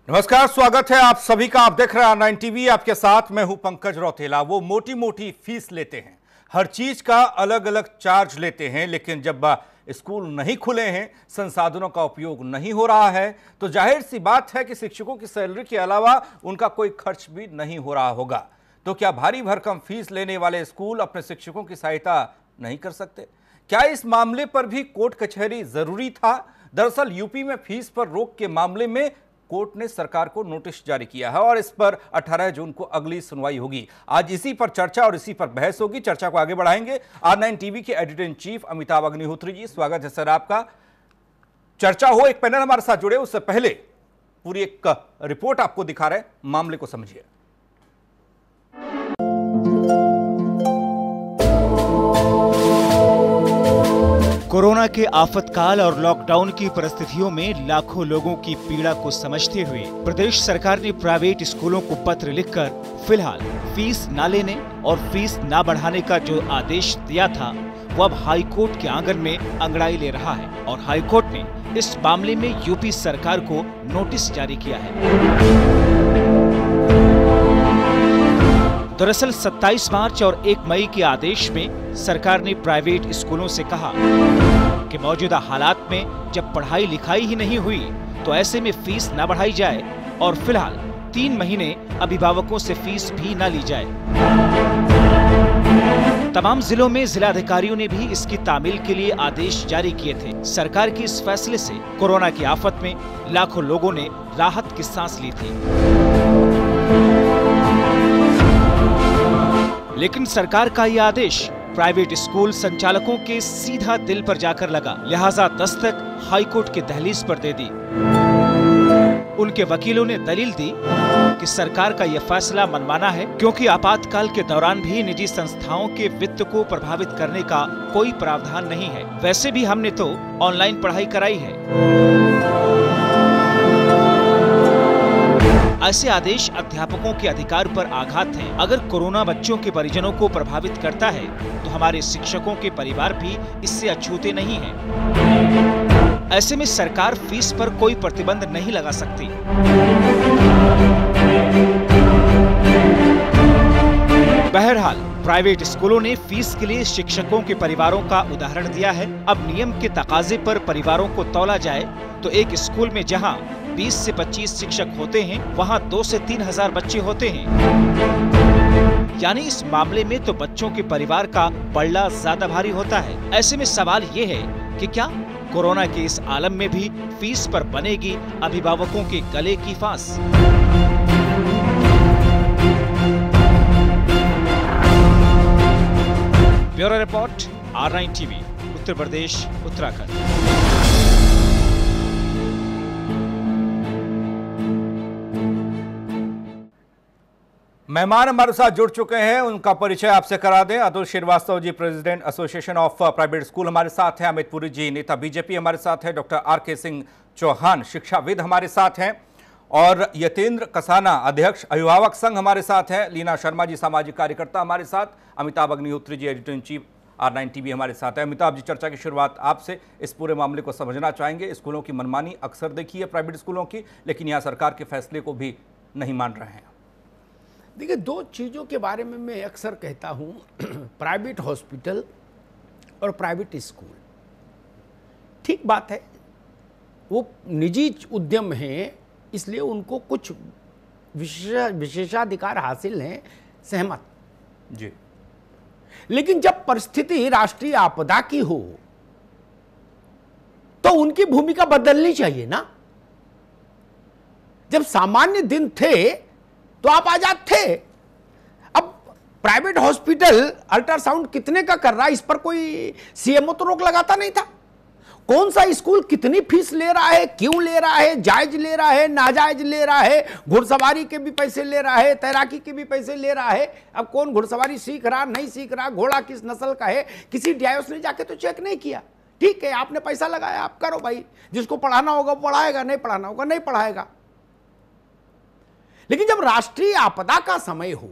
नमस्कार, स्वागत है आप सभी का। आप देख रहे हैं R9 टीवी। आपके साथ मैं हूं पंकज रौतेला। वो मोटी मोटी फीस लेते हैं, हर चीज का अलग अलग चार्ज लेते हैं, लेकिन जब स्कूल नहीं खुले हैं, संसाधनों का उपयोग नहीं हो रहा है, तो जाहिर सी बात है कि शिक्षकों की सैलरी के अलावा उनका कोई खर्च भी नहीं हो रहा होगा। तो क्या भारी भरकम फीस लेने वाले स्कूल अपने शिक्षकों की सहायता नहीं कर सकते? क्या इस मामले पर भी कोर्ट कचहरी जरूरी था? दरअसल यूपी में फीस पर रोक के मामले में कोर्ट ने सरकार को नोटिस जारी किया है और इस पर 18 जून को अगली सुनवाई होगी। आज इसी पर चर्चा और इसी पर बहस होगी। चर्चा को आगे बढ़ाएंगे R9 टीवी के editor in chief Amitabh Agnihotri ji. स्वागत है सर आपका। चर्चा हो, एक पैनल हमारे साथ जुड़े। उससे पहले पूरी एक रिपोर्ट आपको दिखा रहे हैं, मामले को समझिए। कोरोना के आफतकाल और लॉकडाउन की परिस्थितियों में लाखों लोगों की पीड़ा को समझते हुए प्रदेश सरकार ने प्राइवेट स्कूलों को पत्र लिखकर फिलहाल फीस न लेने और फीस न बढ़ाने का जो आदेश दिया था, वो अब हाईकोर्ट के आंगन में अंगड़ाई ले रहा है और हाईकोर्ट ने इस मामले में यूपी सरकार को नोटिस जारी किया है। दरअसल 27 मार्च और 1 मई के आदेश में सरकार ने प्राइवेट स्कूलों से कहा कि मौजूदा हालात में जब पढ़ाई लिखाई ही नहीं हुई तो ऐसे में फीस न बढ़ाई जाए और फिलहाल 3 महीने अभिभावकों से फीस भी न ली जाए। तमाम जिलों में जिलाधिकारियों ने भी इसकी तामील के लिए आदेश जारी किए थे। सरकार के इस फैसले से कोरोना की आफत में लाखों लोगों ने राहत की सांस ली थी। लेकिन सरकार का यह आदेश प्राइवेट स्कूल संचालकों के सीधा दिल पर जाकर लगा, लिहाजा दस्तक हाईकोर्ट के दहलीज पर दे दी। उनके वकीलों ने दलील दी कि सरकार का यह फैसला मनमाना है, क्योंकि आपातकाल के दौरान भी निजी संस्थाओं के वित्त को प्रभावित करने का कोई प्रावधान नहीं है। वैसे भी हमने तो ऑनलाइन पढ़ाई कराई है। ऐसे आदेश अध्यापकों के अधिकार पर आघात हैं। अगर कोरोना बच्चों के परिजनों को प्रभावित करता है तो हमारे शिक्षकों के परिवार भी इससे अछूते नहीं हैं। ऐसे में सरकार फीस पर कोई प्रतिबंध नहीं लगा सकती। बहरहाल प्राइवेट स्कूलों ने फीस के लिए शिक्षकों के परिवारों का उदाहरण दिया है। अब नियम के तकाजे पर परिवारों को तौला जाए तो एक स्कूल में जहां 20 से 25 शिक्षक होते हैं, वहां 2 से 3 हजार बच्चे होते हैं। यानी इस मामले में तो बच्चों के परिवार का पल्ला ज्यादा भारी होता है। ऐसे में सवाल ये है कि क्या कोरोना के इस आलम में भी फीस पर बनेगी अभिभावकों के गले की फांस? Bureau report R9 TV, Uttar Pradesh, Uttarakhand. मेहमान हमारे साथ जुड़ चुके हैं, उनका परिचय आपसे करा दें। Atul Srivastava ji, president association of private school हमारे साथ हैं। अमित पुरी जी, नेता बीजेपी हमारे साथ हैं। Doctor R.K. सिंह चौहान, शिक्षाविद हमारे साथ हैं। और यतेंद्र कसाना, अध्यक्ष अभिभावक संघ हमारे साथ हैं। लीना शर्मा जी, सामाजिक कार्यकर्ता हमारे साथ। Amitabh Agnihotri ji, editor in chief R9 TV हमारे साथ है। अमिताभ जी, चर्चा की शुरुआत आपसे। इस पूरे मामले को समझना चाहेंगे। स्कूलों की मनमानी अक्सर देखी है प्राइवेट स्कूलों की, लेकिन यहाँ सरकार के फैसले को भी नहीं मान रहे हैं। देखिए, 2 चीज़ों के बारे में मैं अक्सर कहता हूँ, प्राइवेट हॉस्पिटल और प्राइवेट स्कूल। ठीक बात है, वो निजी उद्यम हैं, इसलिए उनको कुछ विशेषाधिकार हासिल हैं, सहमत जी। लेकिन जब परिस्थिति राष्ट्रीय आपदा की हो तो उनकी भूमिका बदलनी चाहिए ना। जब सामान्य दिन थे तो आप आजाद थे। अब प्राइवेट हॉस्पिटल अल्ट्रासाउंड कितने का कर रहा है, इस पर कोई सीएमओ तो रोक लगाता नहीं था। कौन सा स्कूल कितनी फीस ले रहा है, क्यों ले रहा है, जायज ले रहा है, नाजायज ले रहा है, घुड़सवारी के भी पैसे ले रहा है, तैराकी के भी पैसे ले रहा है। अब कौन घुड़सवारी सीख रहा, नहीं सीख रहा, घोड़ा किस नस्ल का है, किसी डीआईओ ने जाके तो चेक नहीं किया। ठीक है, आपने पैसा लगाया, आप करो भाई, जिसको पढ़ाना होगा वो पढ़ाएगा, नहीं पढ़ाना होगा नहीं पढ़ाएगा। लेकिन जब राष्ट्रीय आपदा का समय हो,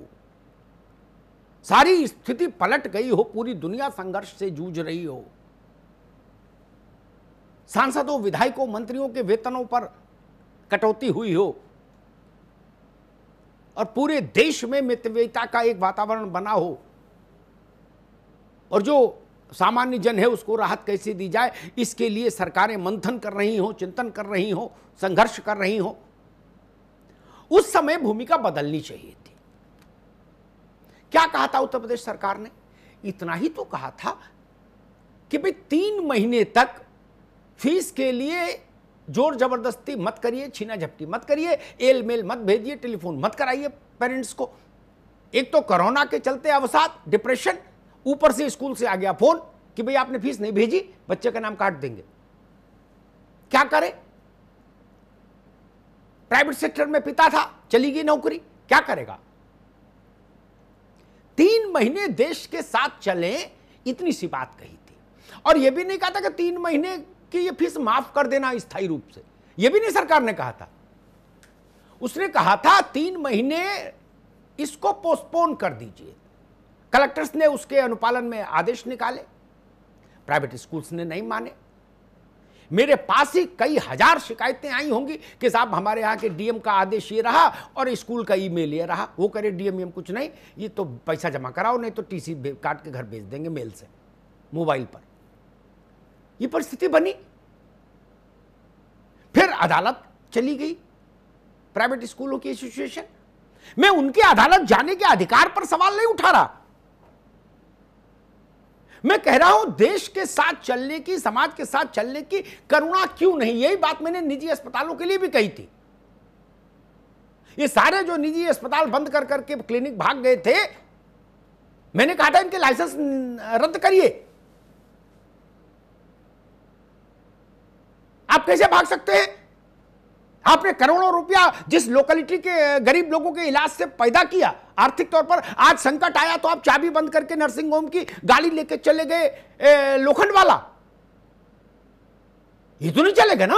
सारी स्थिति पलट गई हो, पूरी दुनिया संघर्ष से जूझ रही हो, सांसदों, विधायकों, मंत्रियों के वेतनों पर कटौती हुई हो, और पूरे देश में मितव्ययिता का एक वातावरण बना हो और जो सामान्य जन है उसको राहत कैसे दी जाए, इसके लिए सरकारें मंथन कर रही हो, चिंतन कर रही हो, संघर्ष कर रही हो, उस समय भूमिका बदलनी चाहिए थी। क्या कहा था उत्तर प्रदेश सरकार ने? इतना ही तो कहा था कि भाई 3 महीने तक फीस के लिए जोर जबरदस्ती मत करिए, छीना झपटी मत करिए, एल मेल मत भेजिए, टेलीफोन मत कराइए पेरेंट्स को। एक तो कोरोना के चलते अवसाद, डिप्रेशन, ऊपर से स्कूल से आ गया फोन कि भाई आपने फीस नहीं भेजी, बच्चे का नाम काट देंगे। क्या करे? प्राइवेट सेक्टर में पिता था, चली गई नौकरी, क्या करेगा? 3 महीने देश के साथ चले, इतनी सी बात कही थी। और यह भी नहीं कहा था कि 3 महीने की ये फीस माफ कर देना स्थायी रूप से, यह भी नहीं सरकार ने कहा था। उसने कहा था 3 महीने इसको पोस्टपोन कर दीजिए। कलेक्टर्स ने उसके अनुपालन में आदेश निकाले, प्राइवेट स्कूल्स ने नहीं माने। मेरे पास ही कई हजार शिकायतें आई होंगी कि साहब हमारे यहाँ के डीएम का आदेश ये रहा और स्कूल का ईमेल ये रहा। वो करे डीएम कुछ नहीं, ये तो पैसा जमा कराओ, नहीं तो टीसी काट के घर भेज देंगे मेल से, मोबाइल पर। ये परिस्थिति बनी। फिर अदालत चली गई प्राइवेट स्कूलों की एसोसिएशन। मैं उनके अदालत जाने के अधिकार पर सवाल नहीं उठा रहा, मैं कह रहा हूं देश के साथ चलने की, समाज के साथ चलने की करुणा क्यों नहीं। यही बात मैंने निजी अस्पतालों के लिए भी कही थी। ये सारे जो निजी अस्पताल बंद कर करके क्लिनिक भाग गए थे, मैंने कहा था इनके लाइसेंस रद्द करिए। आप कैसे भाग सकते हैं? आपने करोड़ों रुपया जिस लोकेलिटी के गरीब लोगों के इलाज से पैदा किया आर्थिक तौर पर, आज संकट आया तो आप चाबी बंद करके नर्सिंग होम की गाड़ी लेके चले गए लोखंड वाला। ये तो नहीं चलेगा ना।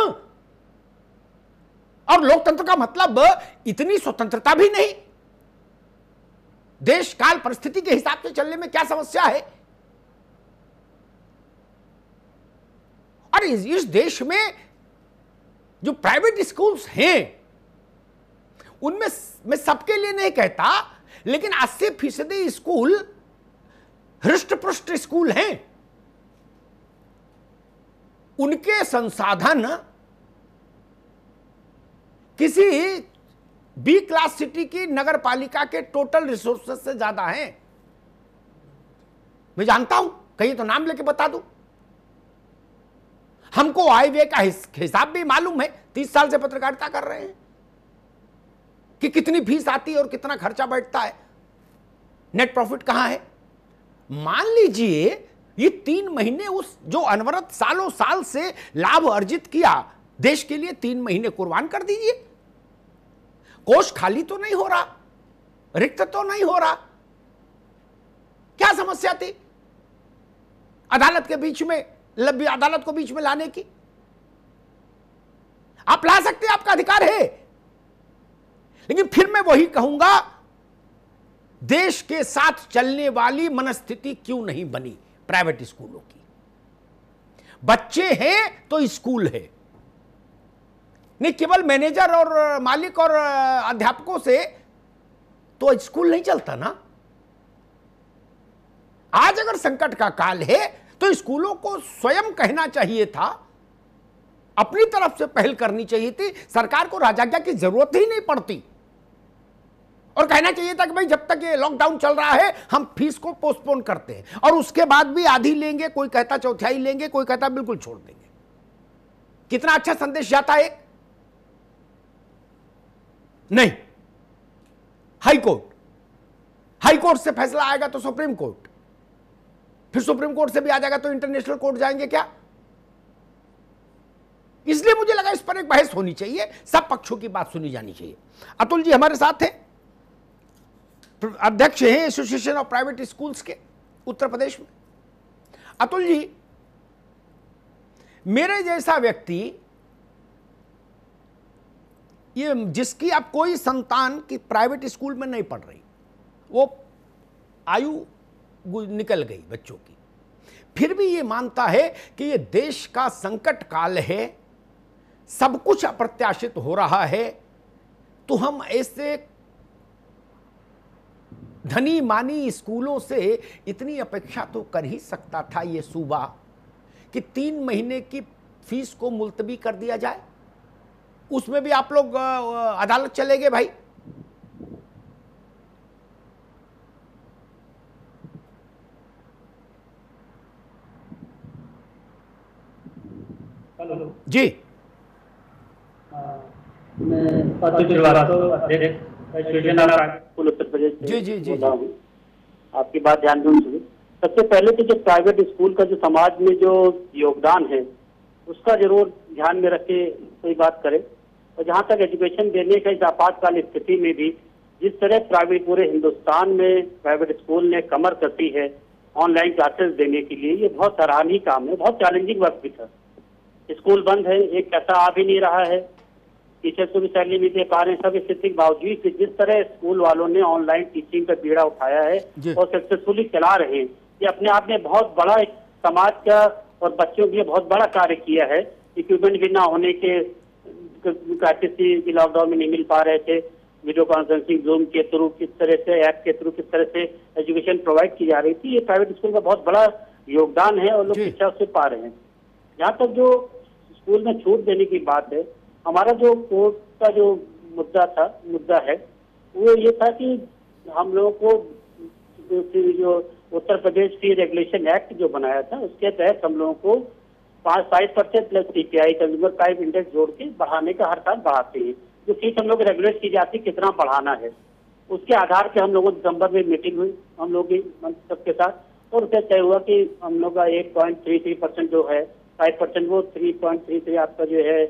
और लोकतंत्र का मतलब इतनी स्वतंत्रता भी नहीं। देश काल परिस्थिति के हिसाब से चलने में क्या समस्या है? और इस देश में जो प्राइवेट स्कूल्स हैं उनमें मैं सबके लिए नहीं कहता, लेकिन 80% स्कूल हृष्ट-पुष्ट स्कूल हैं। उनके संसाधन किसी बी क्लास सिटी की नगर पालिका के टोटल रिसोर्सेस से ज्यादा हैं। मैं जानता हूं, कहीं तो नाम लेके बता दूं। हमको आय व्यय का हिसाब भी मालूम है, 30 साल से पत्रकारिता कर रहे हैं, कि कितनी फीस आती है और कितना खर्चा बैठता है, नेट प्रॉफिट कहां है। मान लीजिए ये 3 महीने उस जो अनवरत सालों साल से लाभ अर्जित किया, देश के लिए 3 महीने कुर्बान कर दीजिए। कोष खाली तो नहीं हो रहा, रिक्त तो नहीं हो रहा। क्या समस्या थी अदालत के बीच में, अदालत को बीच में लाने की? आप ला सकते हैं, आपका अधिकार है। लेकिन फिर मैं वही कहूंगा, देश के साथ चलने वाली मनस्थिति क्यों नहीं बनी प्राइवेट स्कूलों की? बच्चे हैं तो स्कूल है, नहीं केवल मैनेजर और मालिक और अध्यापकों से तो स्कूल नहीं चलता ना। आज अगर संकट का काल है तो स्कूलों को स्वयं कहना चाहिए था, अपनी तरफ से पहल करनी चाहिए थी। सरकार को राजाज्ञा की जरूरत ही नहीं पड़ती, और कहना चाहिए था कि भाई जब तक ये लॉकडाउन चल रहा है हम फीस को पोस्टपोन करते हैं, और उसके बाद भी आधी लेंगे, कोई कहता चौथाई लेंगे, कोई कहता बिल्कुल छोड़ देंगे। कितना अच्छा संदेश जाता है। नहीं, हाई कोर्ट से फैसला आएगा तो सुप्रीम कोर्ट, फिर सुप्रीम कोर्ट से भी आ जाएगा तो इंटरनेशनल कोर्ट जाएंगे क्या? इसलिए मुझे लगा इस पर एक बहस होनी चाहिए, सब पक्षों की बात सुनी जानी चाहिए। अतुल जी हमारे साथ हैं, अध्यक्ष हैं एसोसिएशन ऑफ प्राइवेट स्कूल्स के उत्तर प्रदेश में। अतुल जी, मेरे जैसा व्यक्ति, ये जिसकी अब कोई संतान की प्राइवेट स्कूल में नहीं पढ़ रही, वो आयु निकल गई बच्चों की, फिर भी ये मानता है कि ये देश का संकट काल है, सब कुछ अप्रत्याशित हो रहा है, तो हम ऐसे धनी मानी स्कूलों से इतनी अपेक्षा तो कर ही सकता था ये सूबा कि 3 महीने की फीस को मुलतवी कर दिया जाए। उसमें भी आप लोग अदालत चले गए भाई। हेलो जी, मैं अतुल श्रीवास्तव, अध्यक्ष स्कूल उत्तर प्रदेश से जी जी जी बोल रहा हूं। आपकी बात ध्यान दूं। सबसे पहले तो जो प्राइवेट स्कूल का जो समाज में जो योगदान है उसका जरूर ध्यान में रख के कोई बात करें। और जहां तक एजुकेशन देने का इस आपातकाल स्थिति में भी जिस तरह प्राइवेट पूरे हिंदुस्तान में प्राइवेट स्कूल ने कमर कसी है ऑनलाइन क्लासेस देने के लिए, ये बहुत सराहनीय काम है। बहुत चैलेंजिंग वर्क भी था। स्कूल बंद है, एक पैसा आ भी नहीं रहा है, टीचर्स को भी सैलरी नहीं दे पा रहे हैं। सब स्थिति के बावजूद जिस तरह स्कूल वालों ने ऑनलाइन टीचिंग का बीड़ा उठाया है और सक्सेसफुली चला रहे हैं, ये अपने आप में बहुत बड़ा एक समाज का और बच्चों के लिए बहुत बड़ा कार्य किया है। इक्विपमेंट भी ना होने के क्राइसिस लॉकडाउन में नहीं मिल पा रहे थे, वीडियो कॉन्फ्रेंसिंग जूम के थ्रू किस तरह से, ऐप के थ्रू किस तरह से एजुकेशन प्रोवाइड की जा रही थी, ये प्राइवेट स्कूल का बहुत बड़ा योगदान है और लोग शिक्षा उससे पा रहे हैं। जहाँ तक जो स्कूल में छूट देने की बात है, हमारा जो कोर्ट का जो मुद्दा है वो ये था कि हम लोगों को जो उत्तर प्रदेश फी रेगुलेशन एक्ट जो बनाया था उसके तहत हम लोगों को 5% plus CPI consumer price index जोड़ के बढ़ाने का हर साल बढ़ाते हैं। जो फीस हम लोग रेगुलेट की जाती है कितना बढ़ाना है, उसके आधार पे हम लोगों दिसंबर में मीटिंग हुई हम लोग की सबके साथ, और उससे तय हुआ कि हम लोग का 8.33% जो है 5% वो 3.33 आपका जो है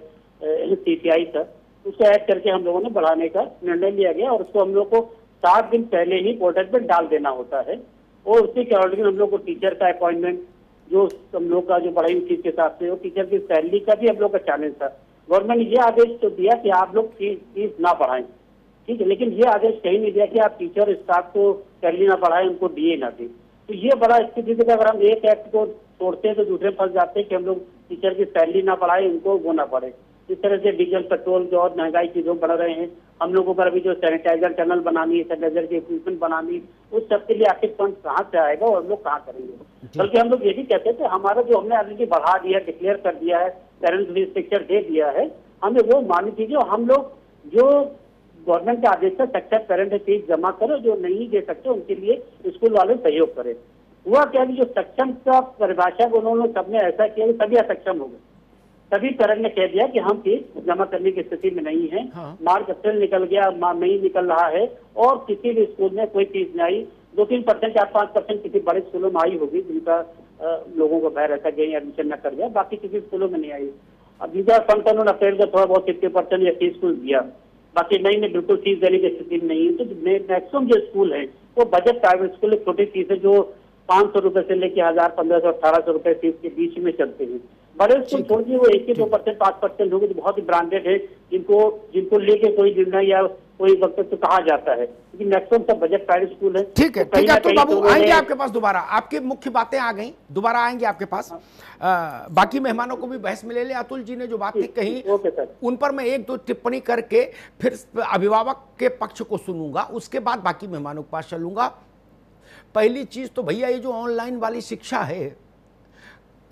CPI था, उसको ऐड करके हम लोगों ने बढ़ाने का निर्णय लिया गया। और उसको हम लोग को 7 दिन पहले ही पोर्टल पर डाल देना होता है। और उसी के अकॉर्डिंग हम लोग को टीचर का अपॉइंटमेंट जो हम लोग का जो बढ़ाई हुई फीस के हिसाब से, वो टीचर की सैलरी का भी हम लोग का चैलेंज था। गवर्नमेंट ने ये आदेश तो दिया कि आप लोग फीस ना बढ़ाएं, ठीक है, लेकिन ये आदेश कहीं नहीं दिया कि आप टीचर स्टाफ को सैलरी ना बढ़ाएं, उनको DA ना दें। तो ये बड़ा स्थिति थी कि अगर हम एक एक्ट को तोड़ते हैं तो दूसरे फंस जाते हैं कि हम लोग टीचर की सैलरी ना बढ़ाएं, उनको वो ना बढ़े। इस तरह से डीजल पेट्रोल जो और महंगाई चीजों बढ़ रहे हैं, हम लोगों पर अभी जो सैनिटाइजर टनल बनानी है, सैनिटाइजर की इक्विपमेंट बनानी, उस सब के लिए आखिर फंड कहाँ से आएगा और हम लोग कहाँ करेंगे। बल्कि हम लोग ये भी कहते थे हमारा जो हमने ऑलरेडी बढ़ा दिया, डिक्लेयर कर दिया है, पेरेंट्स फीस स्ट्रक्चर दे दिया है, हमें वो माननी चाहिए। और हम लोग जो गवर्नमेंट के आदेश से सक्सेस पेरेंट फीस जमा करो, जो नहीं दे सकते उनके लिए स्कूल वाले सहयोग करें। हुआ क्या कि जो सक्षम का परिभाषा उन्होंने सबने ऐसा किया कि सभी असक्षम हो गए। सभी पेरेंट ने कह दिया कि हम फीस जमा करने की स्थिति में नहीं है। मार्च अप्रैल निकल गया, मई निकल रहा है और किसी भी स्कूल में कोई फीस नहीं आई। 2-3%, 4-5% किसी बड़े स्कूलों में आई होगी जिनका लोगों को भय रहता है एडमिशन न कर दिया, बाकी किसी स्कूलों में नहीं आई। अब जिनका फंड उन्होंने अप्रैल का थोड़ा बहुत 50% या फीस को दिया, बाकी मई में बिल्कुल फीस देने की स्थिति में नहीं है। तो मैक्सिमम जो स्कूल है वो बजट प्राइवेट स्कूल छोटी फीस है जो 500 रुपए से लेके 1000, 1500, 1800 रुपए फीस के बीच में चलते हैं। बड़े स्कूल छोड़ दिए वो 1-2%, 5% होंगे जो बहुत ही ब्रांडेड है, जिनको लेके कोई निर्णय या कोई वक्त तो कहा जाता है, क्योंकि मैक्सिमम सब बजट प्राइवेट स्कूल है। ठीक है, ठीक है। तो बाबू आएंगे आपके पास दोबारा, आपकी मुख्य बातें आ गई, दोबारा आएंगे आपके पास। बाकी मेहमानों को भी बहस में ले ले। अतुल जी ने जो बातें कही उन पर मैं 1-2 टिप्पणी करके फिर अभिभावक के पक्ष को सुनूंगा, उसके बाद बाकी मेहमानों के पास चलूंगा। पहली चीज तो भैया ये जो ऑनलाइन वाली शिक्षा है,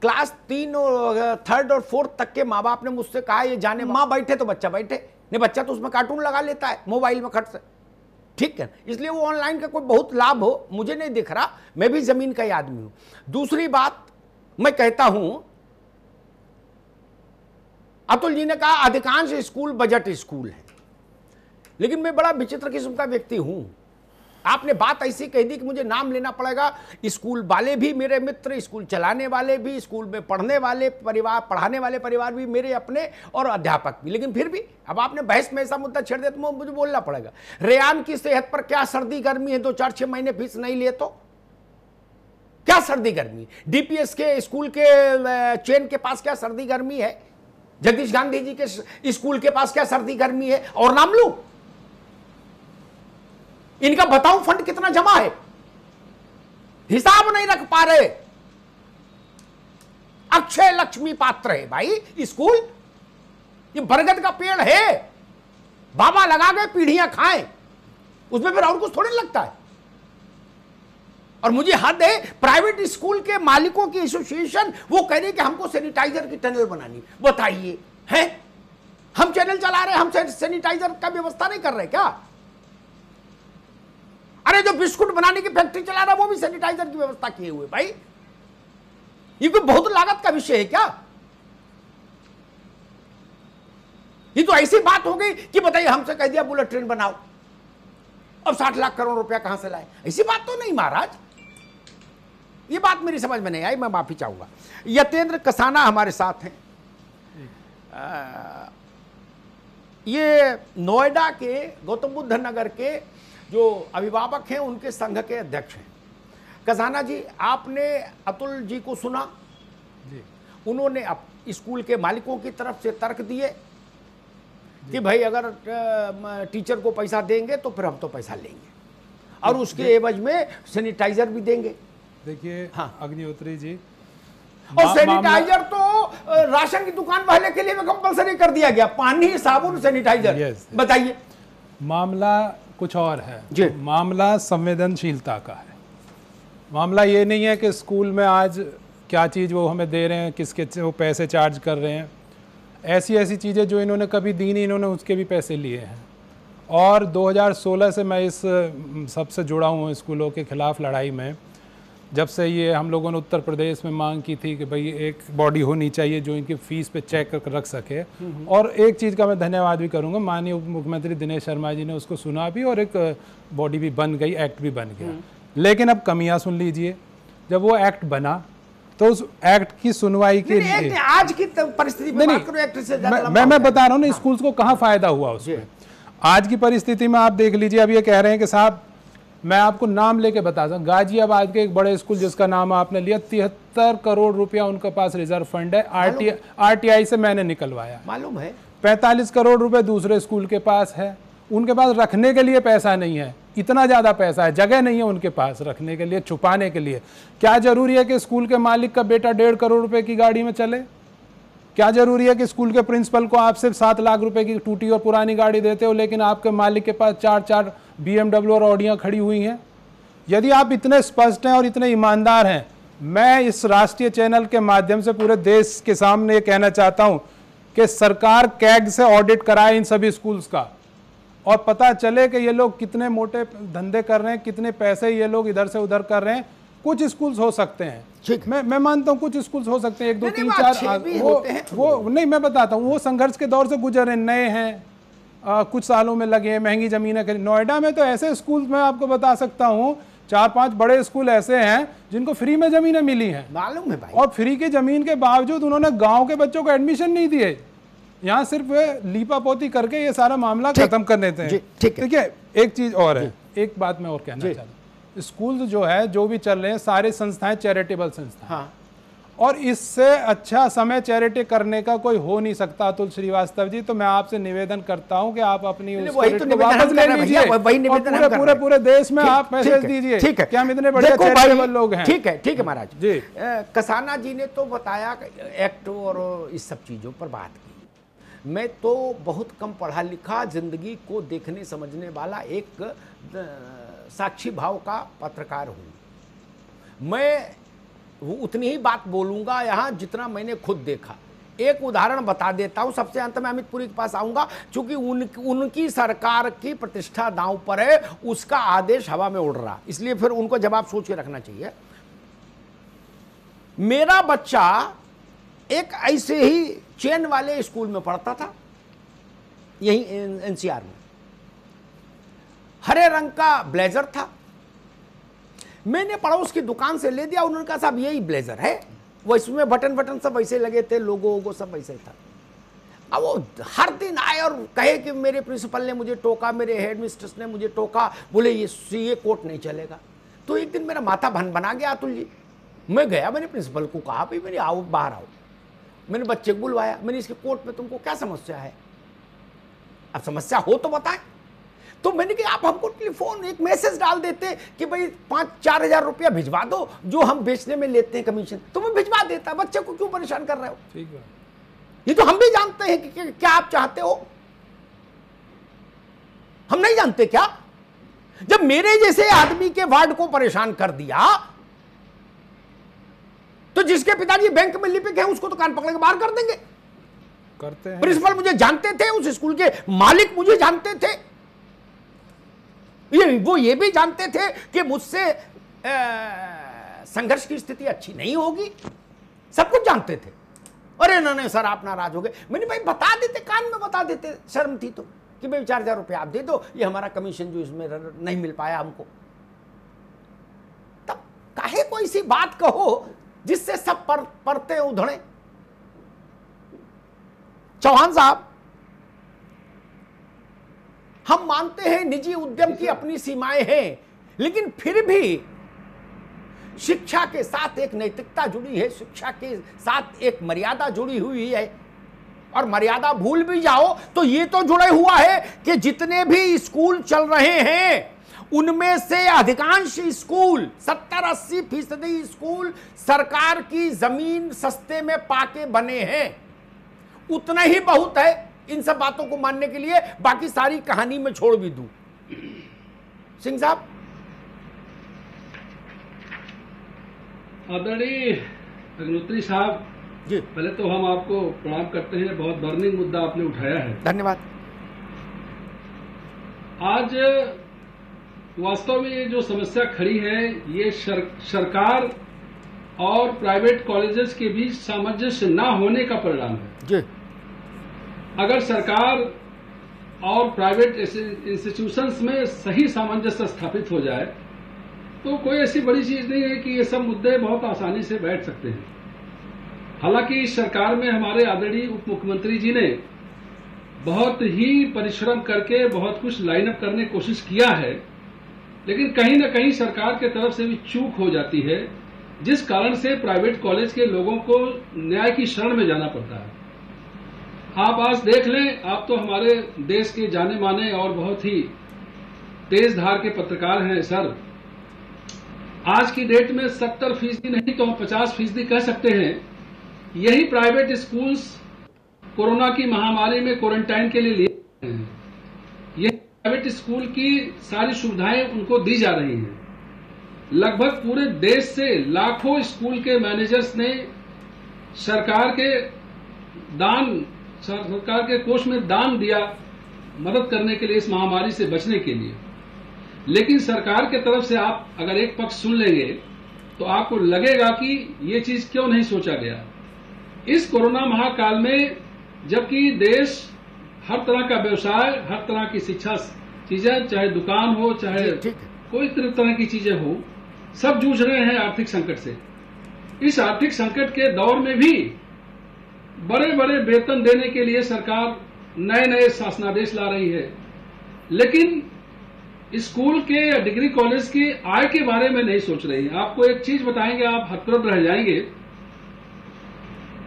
क्लास 3 और 3rd और 4th तक के माँ बाप ने मुझसे कहा ये जाने माँ बैठे तो बच्चा बैठे, नहीं बच्चा तो उसमें कार्टून लगा लेता है मोबाइल में खट से, ठीक है। इसलिए वो ऑनलाइन का कोई बहुत लाभ हो मुझे नहीं दिख रहा, मैं भी जमीन का ही आदमी हूं। दूसरी बात मैं कहता हूं, अतुल जी ने कहा अधिकांश स्कूल बजट स्कूल है, लेकिन मैं बड़ा विचित्र किस्म का व्यक्ति हूं। आपने बात ऐसी कह दी कि मुझे नाम लेना पड़ेगा। स्कूल वाले भी मेरे मित्र, स्कूल चलाने वाले भी, स्कूल में पढ़ने वाले परिवार, पढ़ाने वाले परिवार भी मेरे अपने, और अध्यापक भी। लेकिन फिर भी अब आपने बहस में ऐसा मुद्दा छेड़ दिया तो मुझे बोलना पड़ेगा। रेयान की सेहत पर क्या सर्दी गर्मी है? 2-4-6 महीने फीस नहीं लिए तो क्या सर्दी गर्मी? DPS के स्कूल के चेन के पास क्या सर्दी गर्मी है? जगदीश गांधी जी के स्कूल के पास क्या सर्दी गर्मी है? और नाम लूं इनका, बताऊं फंड कितना जमा है, हिसाब नहीं रख पा रहे। अक्षय लक्ष्मी पात्र है भाई स्कूल, ये बरगद का पेड़ है, बाबा लगा गए पीढ़ियां खाएं, उसमें फिर और कुछ थोड़ी लगता है। और मुझे हद है, प्राइवेट स्कूल के मालिकों की एसोसिएशन वो कह रही है कि हमको सैनिटाइजर की टनल बनानी। बताइए, हैं हम चैनल चला रहे हैं, हम सैनिटाइजर का व्यवस्था नहीं कर रहे क्या? अरे जो बिस्कुट बनाने की फैक्ट्री चला रहा है वो भी सैनिटाइजर की व्यवस्था किए हुए। भाई ये कोई बहुत लागत का विषय है क्या? ये तो ऐसी बात हो गई कि बताइए हमसे कह दिया बुलेट ट्रेन बनाओ, अब 60 लाख करोड़ रुपया कहां से लाए? ऐसी बात तो नहीं महाराज, ये बात मेरी समझ में नहीं आई, मैं माफी चाहूंगा। यतेंद्र कसाना हमारे साथ हैं, ये नोएडा के गौतम बुद्ध नगर के जो अभिभावक हैं उनके संघ के अध्यक्ष हैं। कसाना जी, आपने अतुल जी को सुना जी। उन्होंने स्कूल के मालिकों की तरफ से तर्क दिए कि भाई अगर टीचर को पैसा देंगे तो फिर हम तो पैसा लेंगे और उसके एवज में सैनिटाइजर भी देंगे। देखिए हाँ। अग्निहोत्री जी, और सैनिटाइजर तो राशन की दुकान वाले के लिए भी कंपलसरी कर दिया गया, पानी, साबुन, सैनिटाइजर। बताइए, मामला कुछ और है। मामला संवेदनशीलता का है। मामला ये नहीं है कि स्कूल में आज क्या चीज़ वो हमें दे रहे हैं, किसके वो पैसे चार्ज कर रहे हैं। ऐसी ऐसी चीज़ें जो इन्होंने कभी दी नहीं, इन्होंने उसके भी पैसे लिए हैं। और 2016 से मैं इस सबसे जुड़ा हूँ, स्कूलों के खिलाफ लड़ाई में। जब से ये हम लोगों ने उत्तर प्रदेश में मांग की थी कि भाई एक बॉडी होनी चाहिए जो इनकी फ़ीस पे चेक रख सके। और एक चीज़ का मैं धन्यवाद भी करूँगा, माननीय उप मुख्यमंत्री दिनेश शर्मा जी ने उसको सुना भी और एक बॉडी भी बन गई, एक्ट भी बन गया। लेकिन अब कमियाँ सुन लीजिए, जब वो एक्ट बना तो उस एक्ट की सुनवाई के लिए आज की परिस्थिति में मैं बता रहा हूँ ना, स्कूल्स को कहाँ फ़ायदा हुआ उसमें। आज की परिस्थिति में आप देख लीजिए, अब ये कह रहे हैं कि साहब मैं आपको नाम लेके बता दूं, गाजियाबाद के एक बड़े स्कूल जिसका नाम आपने लिया, 73 करोड़ रुपया उनके पास रिजर्व फंड है, आरटीआई से मैंने निकलवाया, मालूम है। 45 करोड़ रुपए दूसरे स्कूल के पास है, उनके पास रखने के लिए पैसा नहीं है, इतना ज़्यादा पैसा है, जगह नहीं है उनके पास रखने के लिए, छुपाने के लिए। क्या जरूरी है कि स्कूल के मालिक का बेटा 1.5 करोड़ रुपए की गाड़ी में चले? क्या जरूरी है कि स्कूल के प्रिंसिपल को आप सिर्फ 7 लाख रुपए की टूटी और पुरानी गाड़ी देते हो, लेकिन आपके मालिक के पास 4 BMW और ऑडियां खड़ी हुई हैं? यदि आप इतने स्पष्ट हैं और इतने ईमानदार हैं, मैं इस राष्ट्रीय चैनल के माध्यम से पूरे देश के सामने ये कहना चाहता हूं कि सरकार कैग से ऑडिट कराए इन सभी स्कूल्स का और पता चले कि ये लोग कितने मोटे धंधे कर रहे हैं, कितने पैसे ये लोग इधर से उधर कर रहे हैं। कुछ स्कूल्स हो सकते हैं, मैं मानता हूँ कुछ स्कूल्स हो सकते हैं, 1 2 3 4 वो नहीं, मैं बताता हूँ, वो संघर्ष के दौर से गुजरे, नए हैं, कुछ सालों में लगे हैं, महंगी जमीनें खरीद। नोएडा में तो ऐसे स्कूल मैं आपको बता सकता हूँ, 4-5 बड़े स्कूल ऐसे हैं जिनको फ्री में जमीनें मिली हैं, मालूम है भाई। और फ्री की जमीन के बावजूद उन्होंने गांव के बच्चों को एडमिशन नहीं दिए, यहाँ सिर्फ लीपापोती करके ये सारा मामला खत्म कर देते हैं। ठीक है, एक चीज और है, एक बात मैं और कहना चाहता हूँ, स्कूल जो है जो भी चल रहे हैं सारी संस्थाएं चैरिटेबल संस्थाएं। हाँ। और इससे अच्छा समय चैरिटी करने का कोई हो नहीं सकता। अतुल श्रीवास्तव जी, तो मैं आपसे निवेदन करता हूं कि आप अपनी वापस ले लीजिए, पूरे देश में आप मैसेज दीजिए कि हम इतने बड़े चैरिटेबल लोग हैं। ठीक है महाराज जी। कसाना जी ने तो बताया एक्ट और इस सब चीजों पर बात की। मैं तो बहुत कम पढ़ा लिखा, जिंदगी को देखने समझने वाला एक साक्षी भाव का पत्रकार हूं। मैं उतनी ही बात बोलूंगा यहाँ जितना मैंने खुद देखा। एक उदाहरण बता देता हूं, सबसे अंत में अमित पुरी के पास आऊंगा, क्योंकि उनकी सरकार की प्रतिष्ठा दांव पर है, उसका आदेश हवा में उड़ रहा, इसलिए फिर उनको जवाब सोच के रखना चाहिए। मेरा बच्चा एक ऐसे ही चेन वाले स्कूल में पढ़ता था, यही एनसीआर में। हरे रंग का ब्लेजर था, मैंने पड़ोस की दुकान से ले दिया, उन्होंने कहा साहब यही ब्लेजर है, वो इसमें बटन सब वैसे लगे थे, लोगो सब वैसे था। अब वो हर दिन आए और कहे कि मेरे प्रिंसिपल ने मुझे टोका, मेरे हेड मिस्ट्रेस ने मुझे टोका, बोले ये कोट नहीं चलेगा। तो एक दिन मेरा माथा बना गया अतुल जी, मैं गया, मैंने प्रिंसिपल को कहा भाई मैंने आओ, बाहर आओ। मैंने बच्चे को बुलवाया, मैंने इसके कोट में तुमको क्या समस्या है, अब समस्या हो तो बताएं। तो मैंने कहा आप हमको टेलीफोन एक मैसेज डाल देते कि भाई 5-4 हज़ार रुपया भिजवा दो जो हम बेचने में लेते हैं कमीशन, तो मैं भिजवा देता, बच्चे को क्यों परेशान कर रहे हो। ठीक है, ये तो हम भी जानते हैं कि क्या आप चाहते हो, हम नहीं जानते क्या। जब मेरे जैसे आदमी के वार्ड को परेशान कर दिया तो जिसके पिताजी बैंक में लिपिक हैं उसको तो कान पकड़ के बाहर कर देंगे। करते हैं। प्रिंसिपल मुझे जानते थे, उस स्कूल के मालिक मुझे जानते थे, वो ये भी जानते थे कि मुझसे संघर्ष की स्थिति अच्छी नहीं होगी, सब कुछ जानते थे। अरे नहीं सर आप नाराज हो गए, मैंने भाई बता देते, कान में बता देते, शर्म थी तो कि भाई 4,000 रुपये आप दे दो, ये हमारा कमीशन जो इसमें नहीं मिल पाया हमको। तब काहे कोई सी बात कहो जिससे सब परते उधड़े। चौहान साहब, हम मानते हैं निजी उद्यम की अपनी सीमाएं हैं, लेकिन फिर भी शिक्षा के साथ एक नैतिकता जुड़ी है, शिक्षा के साथ एक मर्यादा जुड़ी हुई है। और मर्यादा भूल भी जाओ तो ये तो जुड़े हुआ है कि जितने भी स्कूल चल रहे हैं उनमें से अधिकांश स्कूल 70-80% स्कूल सरकार की जमीन सस्ते में पाके बने हैं। उतना ही बहुत है इन सब बातों को मानने के लिए, बाकी सारी कहानी में छोड़ भी दूं। सिंह साहब। आदरणीय अग्निहोत्री साहब जी, पहले तो हम आपको प्रणाम करते हैं, बहुत बर्निंग मुद्दा आपने उठाया है। धन्यवाद। आज वास्तव में ये जो समस्या खड़ी है ये सरकार और प्राइवेट कॉलेजेस के बीच सामंजस्य न होने का परिणाम है। जी, अगर सरकार और प्राइवेट इंस्टीट्यूशंस में सही सामंजस्य स्थापित हो जाए तो कोई ऐसी बड़ी चीज नहीं है कि ये सब मुद्दे बहुत आसानी से बैठ सकते हैं। हालांकि इस सरकार में हमारे आदरणीय उप मुख्यमंत्री जी ने बहुत ही परिश्रम करके बहुत कुछ लाइनअप करने की कोशिश किया है, लेकिन कहीं न कहीं सरकार के तरफ से भी चूक हो जाती है, जिस कारण से प्राइवेट कॉलेज के लोगों को न्याय की शरण में जाना पड़ता है। आप आज देख लें, आप तो हमारे देश के जाने माने और बहुत ही तेज धार के पत्रकार हैं सर। आज की डेट में 70% नहीं तो हम 50% कह सकते हैं, यही प्राइवेट स्कूल्स कोरोना की महामारी में क्वारंटाइन के लिए लिए हैं। यह प्राइवेट स्कूल की सारी सुविधाएं उनको दी जा रही हैं। लगभग पूरे देश से लाखों स्कूल के मैनेजर्स ने सरकार के कोष में दान दिया मदद करने के लिए, इस महामारी से बचने के लिए। लेकिन सरकार के तरफ से आप अगर एक पक्ष सुन लेंगे तो आपको लगेगा कि ये चीज क्यों नहीं सोचा गया। इस कोरोना महाकाल में जबकि देश हर तरह का व्यवसाय, हर तरह की शिक्षा चीजें, चाहे दुकान हो चाहे कोई तरह की चीजें हो, सब जूझ रहे हैं आर्थिक संकट से। इस आर्थिक संकट के दौर में भी बड़े बड़े वेतन देने के लिए सरकार नए नए शासनादेश ला रही है, लेकिन स्कूल के या डिग्री कॉलेज की आय के बारे में नहीं सोच रही है। आपको एक चीज बताएंगे, आप हतप्रभ रह जाएंगे।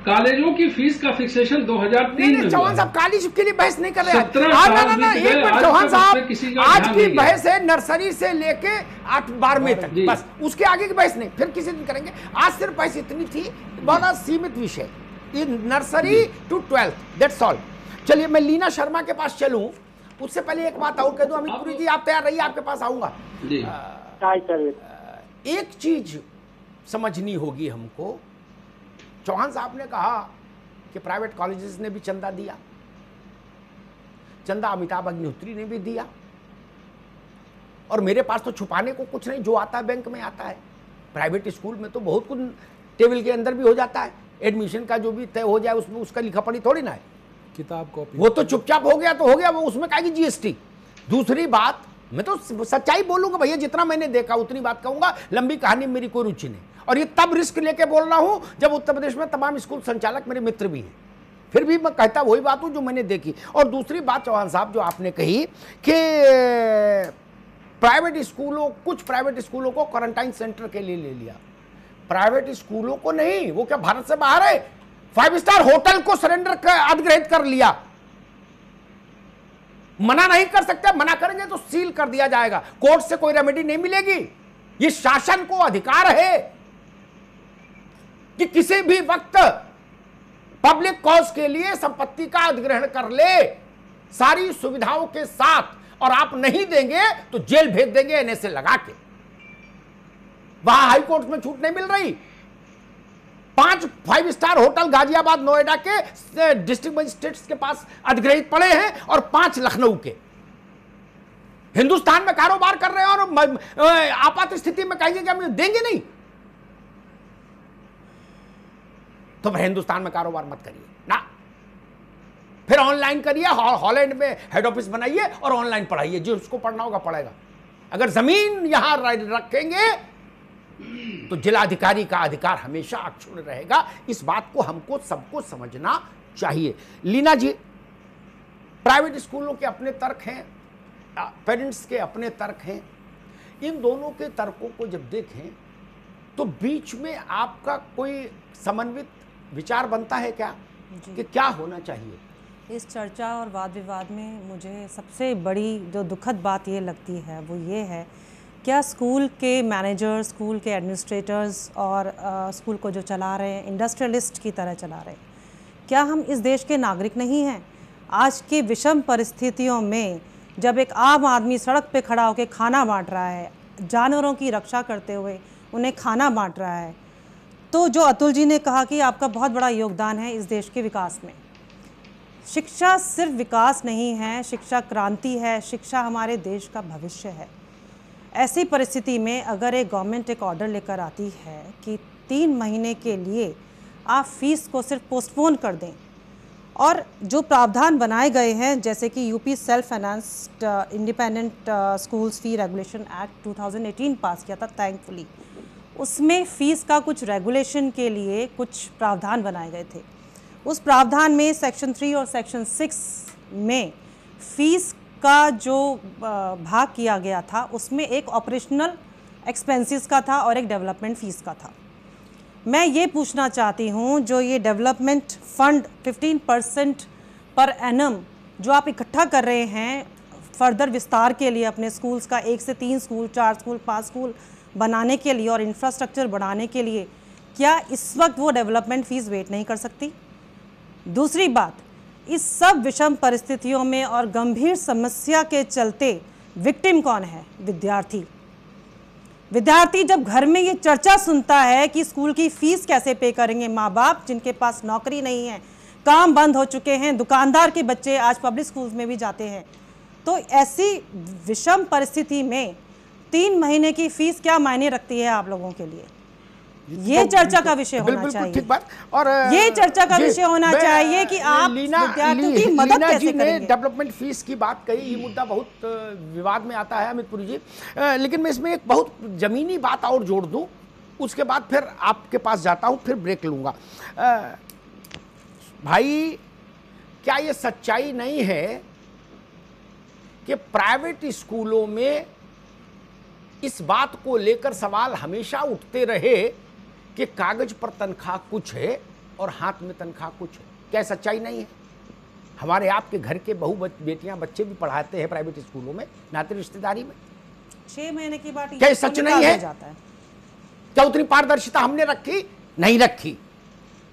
कॉलेजों की फीस का फिक्सेशन 2003 में चौहान साहब काली के लिए बहस नहीं कर रहे हैं। 17 साल बीत गए, एक मिनट चौहान साहब, आज की बहस है नर्सरी से लेके 8-12वीं तक, बस उसके आगे की बहस नहीं, फिर किसी दिन करेंगे। आज सिर्फ बहस इतनी थी, बड़ा सीमित विषय, nursery to 12th, that's all. चलिए मैं लीना शर्मा के पास चलूं, उससे पहले एक बात और कह दूं। अमित पुरी जी आप तैयार रहिए, आपके पास आऊंगा। एक चीज समझनी होगी हमको। चौहान साहब ने कहा कि प्राइवेट कॉलेजेस ने भी चंदा दिया, चंदा अमिताभ अग्निहोत्री ने भी दिया, और मेरे पास तो छुपाने को कुछ नहीं, जो आता है बैंक में आता है। प्राइवेट स्कूल में तो बहुत कुछ टेबल के अंदर भी हो जाता है, एडमिशन का जो भी तय हो जाए उसमें उसका लिखा पढ़ी थोड़ी ना है, किताब कॉपी वो तो चुपचाप हो गया तो हो गया, वो उसमें काहेगी जीएसटी। दूसरी बात, मैं तो सच्चाई बोलूंगा भैया, जितना मैंने देखा उतनी बात कहूंगा, लंबी कहानी में मेरी कोई रुचि नहीं। और ये तब रिस्क लेके बोल रहा हूं जब उत्तर प्रदेश में तमाम स्कूल संचालक मेरे मित्र भी हैं, फिर भी मैं कहता वही बात हूं जो मैंने देखी। और दूसरी बात चौहान साहब जो आपने कही कि प्राइवेट स्कूलों, कुछ प्राइवेट स्कूलों को क्वारंटाइन सेंटर के लिए ले लिया। प्राइवेट स्कूलों को नहीं, वो क्या भारत से बाहर है, 5 स्टार होटल को सरेंडर अधिग्रहित कर लिया। मना नहीं कर सकते, मना करेंगे तो सील कर दिया जाएगा, कोर्ट से कोई रेमेडी नहीं मिलेगी। ये शासन को अधिकार है कि किसी भी वक्त पब्लिक कॉज के लिए संपत्ति का अधिग्रहण कर ले, सारी सुविधाओं के साथ। और आप नहीं देंगे तो जेल भेज देंगे एनएसए लगा के। वहां हाई कोर्ट में छूट नहीं मिल रही। 5 5 स्टार होटल गाजियाबाद नोएडा के डिस्ट्रिक्ट मजिस्ट्रेट्स के पास अधिग्रहित पड़े हैं और 5 लखनऊ के। हिंदुस्तान में कारोबार कर रहे हैं और आपात स्थिति में कहेंगे कि हम देंगे नहीं, तो फिर हिंदुस्तान में कारोबार मत करिए ना, फिर ऑनलाइन करिए, हॉलैंड में हेड ऑफिस बनाइए और ऑनलाइन पढ़ाइए, जो उसको पढ़ना होगा पढ़ेगा। अगर जमीन यहां रखेंगे तो जिलाधिकारी का अधिकार हमेशा अक्षुण्ण रहेगा। इस बात को हमको सबको समझना चाहिए। लीना जी, प्राइवेट स्कूलों के अपने तर्क हैं, पेरेंट्स के अपने तर्क हैं। इन दोनों के तर्कों को जब देखें तो बीच में आपका कोई समन्वित विचार बनता है क्या कि क्या होना चाहिए? इस चर्चा और वाद विवाद में मुझे सबसे बड़ी जो दुखद बात ये लगती है वो ये है, क्या स्कूल के मैनेजर, स्कूल के एडमिनिस्ट्रेटर्स और स्कूल को जो चला रहे हैं इंडस्ट्रियलिस्ट की तरह चला रहे हैं, क्या हम इस देश के नागरिक नहीं हैं? आज की विषम परिस्थितियों में जब एक आम आदमी सड़क पे खड़ा होकर खाना बांट रहा है, जानवरों की रक्षा करते हुए उन्हें खाना बांट रहा है, तो जो अतुल जी ने कहा कि आपका बहुत बड़ा योगदान है इस देश के विकास में। शिक्षा सिर्फ विकास नहीं है, शिक्षा क्रांति है, शिक्षा हमारे देश का भविष्य है। ऐसी परिस्थिति में अगर एक गवर्नमेंट एक ऑर्डर लेकर आती है कि 3 महीने के लिए आप फीस को सिर्फ पोस्टपोन कर दें, और जो प्रावधान बनाए गए हैं जैसे कि UP self financed independent schools fee regulation act 2018 pass किया था थैंकफुली, उसमें फ़ीस का कुछ रेगुलेशन के लिए कुछ प्रावधान बनाए गए थे। उस प्रावधान में सेक्शन 3 और सेक्शन 6 में फ़ीस का जो भाग किया गया था उसमें एक ऑपरेशनल एक्सपेंसेस का था और एक डेवलपमेंट फ़ीस का था। मैं ये पूछना चाहती हूँ, जो ये डेवलपमेंट फ़ंड 15% पर एनम जो आप इकट्ठा कर रहे हैं फर्दर विस्तार के लिए अपने स्कूल्स का, 1 से 3 स्कूल, 4 स्कूल, 5 स्कूल बनाने के लिए और इंफ्रास्ट्रक्चर बढ़ाने के लिए, क्या इस वक्त वो डेवलपमेंट फ़ीस वेट नहीं कर सकती? दूसरी बात, इस सब विषम परिस्थितियों में और गंभीर समस्या के चलते विक्टिम कौन है? विद्यार्थी। विद्यार्थी जब घर में ये चर्चा सुनता है कि स्कूल की फ़ीस कैसे पे करेंगे, माँ बाप जिनके पास नौकरी नहीं है, काम बंद हो चुके हैं, दुकानदार के बच्चे आज पब्लिक स्कूल्स में भी जाते हैं, तो ऐसी विषम परिस्थिति में 3 महीने की फ़ीस क्या मायने रखती है आप लोगों के लिए? ये चर्चा का विषय होना चाहिए। ठीक बात। और ये चर्चा का विषय होना चाहिए कि आप विद्यार्थियों की मदद कैसे करेंगे। डेवलपमेंट फीस की बात कही, ये मुद्दा बहुत विवाद में आता है अमितपुरी जी, लेकिन मैं इसमें एक बहुत जमीनी बात और जोड़ दूं, उसके बाद फिर आपके पास जाता हूं, फिर ब्रेक लूंगा। भाई, क्या ये सच्चाई नहीं है कि प्राइवेट स्कूलों में इस बात को लेकर सवाल हमेशा उठते रहे कि कागज पर तनख्वाह कुछ है और हाथ में तनख्वाह कुछ है? क्या सच्चाई नहीं है? हमारे आपके घर के बहू बेटियां बच्चे भी पढ़ाते हैं प्राइवेट स्कूलों में, नाते रिश्तेदारी में। 6 महीने की बात क्या सच नहीं है? क्या उतनी पारदर्शिता हमने रखी? नहीं रखी।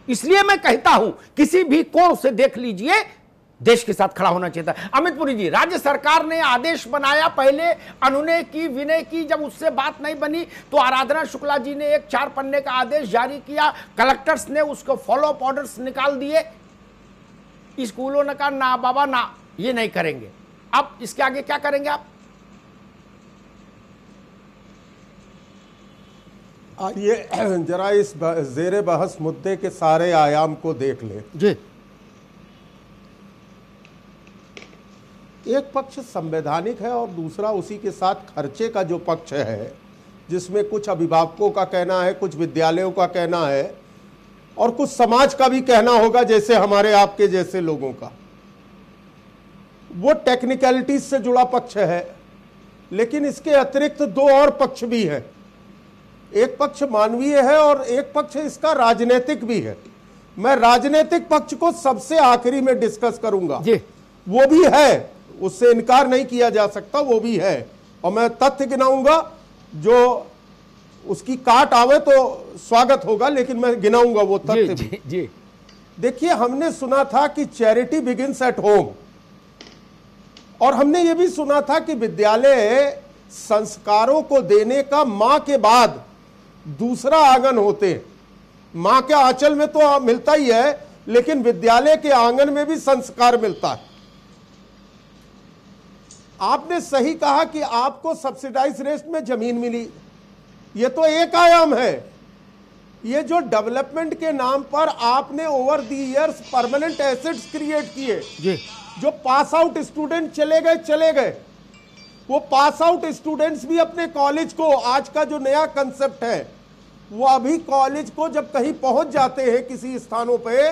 इसलिए मैं कहता हूं, किसी भी कोण से देख लीजिए, देश के साथ खड़ा होना चाहिए था। अमितपुरी जी, राज्य सरकार ने आदेश बनाया, पहले अनुनय की, विनय की, जब उससे बात नहीं बनी तो आराधना शुक्ला जी ने एक 4 पन्ने का आदेश जारी किया, कलेक्टर्स ने उसको फॉलो अप ऑर्डर्स निकाल दिए। स्कूलों ने कहा ना बाबा ना, ये नहीं करेंगे। अब इसके आगे क्या करेंगे आप? आइए जरा इस जेरे बहस मुद्दे के सारे आयाम को देख ले जी। एक पक्ष संवैधानिक है और दूसरा उसी के साथ खर्चे का जो पक्ष है, जिसमें कुछ अभिभावकों का कहना है, कुछ विद्यालयों का कहना है और कुछ समाज का भी कहना होगा, जैसे हमारे आपके जैसे लोगों का। वो टेक्निकलिटीज से जुड़ा पक्ष है, लेकिन इसके अतिरिक्त 2 और पक्ष भी हैं। एक पक्ष मानवीय है और एक पक्ष इसका राजनीतिक भी है। मैं राजनीतिक पक्ष को सबसे आखिरी में डिस्कस करूंगा जी। वो भी है, उससे इनकार नहीं किया जा सकता, वो भी है, और मैं तथ्य गिनाऊंगा, जो उसकी काट आवे तो स्वागत होगा, लेकिन मैं गिनाऊंगा वो तथ्य भी। जी। देखिए, हमने सुना था कि चैरिटी बिगिंस एट होम, और हमने ये भी सुना था कि विद्यालय संस्कारों को देने का मां के बाद दूसरा आंगन होते हैं। मां के आंचल में तो मिलता ही है, लेकिन विद्यालय के आंगन में भी संस्कार मिलता है। आपने सही कहा कि आपको सब्सिडाइज रेट में जमीन मिली, यह तो एक आयाम है। ये जो डेवलपमेंट के नाम पर आपने over the years permanent assets create किए जी, जो पास आउट स्टूडेंट चले गए, वो पास आउट स्टूडेंट्स भी अपने कॉलेज को, आज का जो नया कंसेप्ट है वो अभी कॉलेज को जब कहीं पहुंच जाते हैं किसी स्थानों पे,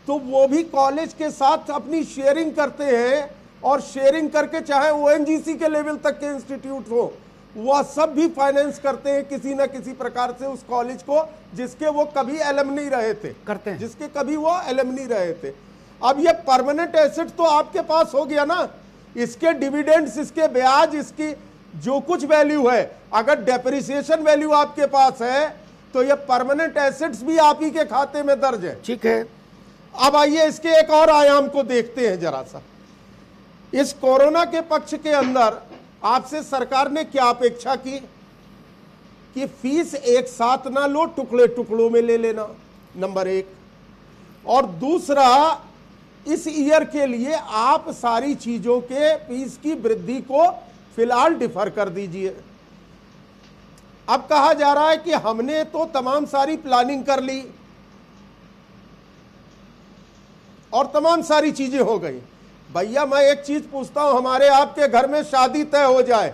तो वो भी कॉलेज के साथ अपनी शेयरिंग करते हैं, और शेयरिंग करके चाहे ओएनजीसी के लेवल तक के इंस्टीट्यूट हो, वह सब भी फाइनेंस करते हैं किसी ना किसी प्रकार से उस कॉलेज को जिसके वो कभी एलमनी रहे थे, करते हैं, जिसके कभी वो एलमनी रहे थे। अब ये परमानेंट एसेट तो आपके पास हो गया ना, इसके डिविडेंड्स, इसके ब्याज, इसकी जो कुछ वैल्यू है, अगर डेप्रिसिएशन वैल्यू आपके पास है तो ये परमानेंट एसेट्स भी आप ही के खाते में दर्ज है। ठीक है, अब आइए इसके एक और आयाम को देखते हैं जरा सा। इस कोरोना के पक्ष के अंदर आपसे सरकार ने क्या अपेक्षा की कि फीस एक साथ ना लो, टुकड़े टुकड़ों में ले लेना, नंबर एक। और दूसरा, इस ईयर के लिए आप सारी चीजों के फीस की वृद्धि को फिलहाल डिफर कर दीजिए। अब कहा जा रहा है कि हमने तो तमाम सारी प्लानिंग कर ली और तमाम सारी चीजें हो गई। भैया मैं एक चीज पूछता हूं, हमारे आपके घर में शादी तय हो जाए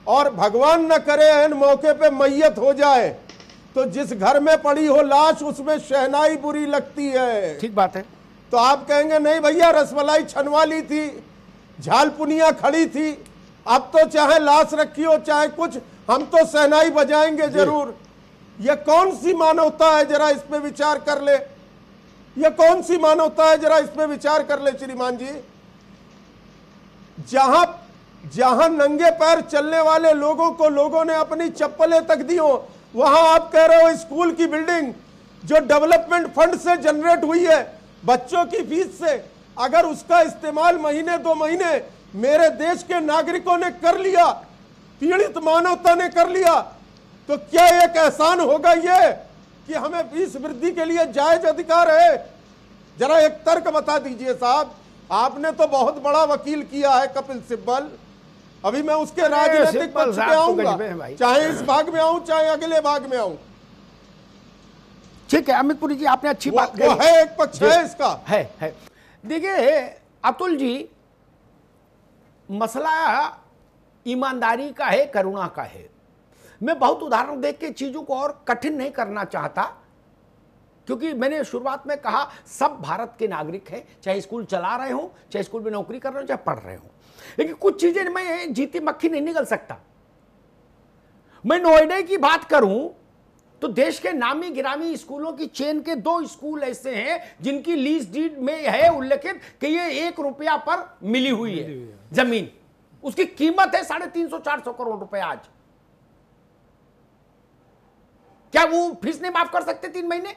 और भगवान न करे एन मौके पे मैयत हो जाए, तो जिस घर में पड़ी हो लाश उसमें शहनाई बुरी लगती है। ठीक बात है। तो आप कहेंगे नहीं भैया रसमलाई छनवा ली थी, झालपुनिया खड़ी थी, अब तो चाहे लाश रखी हो चाहे कुछ, हम तो शहनाई बजाएंगे जरूर। यह कौन सी मानवता है, जरा इस पे विचार कर ले। यह कौन सी मानवता है, जरा इस पे विचार कर ले श्रीमान जी। जहां नंगे पैर चलने वाले लोगों को लोगों ने अपनी चप्पलें तक दी हो, वहां आप कह रहे हो स्कूल की बिल्डिंग जो डेवलपमेंट फंड से जनरेट हुई है, बच्चों की फीस से, अगर उसका इस्तेमाल महीने 2 महीने मेरे देश के नागरिकों ने कर लिया, पीड़ित मानवता ने कर लिया, तो क्या एक एहसान होगा ये कि हमें फीस वृद्धि के लिए जायज अधिकार है? जरा एक तर्क बता दीजिए साहब। आपने तो बहुत बड़ा वकील किया है कपिल सिब्बल, अभी मैं उसके राजनीतिक पक्ष पे आऊंगा, चाहे इस भाग में आऊं चाहे अगले भाग में आऊं। ठीक है अमित पुरी जी, आपने अच्छी बात कही। वो है एक पक्ष है इसका, है। देखिए अतुल जी, मसला ईमानदारी का है, करुणा का है। मैं बहुत उदाहरण देख के चीजों को और कठिन नहीं करना चाहता, क्योंकि मैंने शुरुआत में कहा सब भारत के नागरिक हैं, चाहे स्कूल चला रहे हो, चाहे स्कूल में नौकरी कर रहे हो, चाहे पढ़ रहे हो। लेकिन कुछ चीजें मैं जीती मक्खी नहीं निकल सकता। मैं नोएडा की बात करूं तो देश के नामी गिरामी स्कूलों की चेन के 2 स्कूल ऐसे हैं जिनकी लीज डीड में है उल्लेखित कि ये 1 रुपया पर मिली हुई है जमीन, उसकी कीमत है 350-400 करोड़ रुपए। आज क्या वो फीस नहीं माफ कर सकते 3 महीने?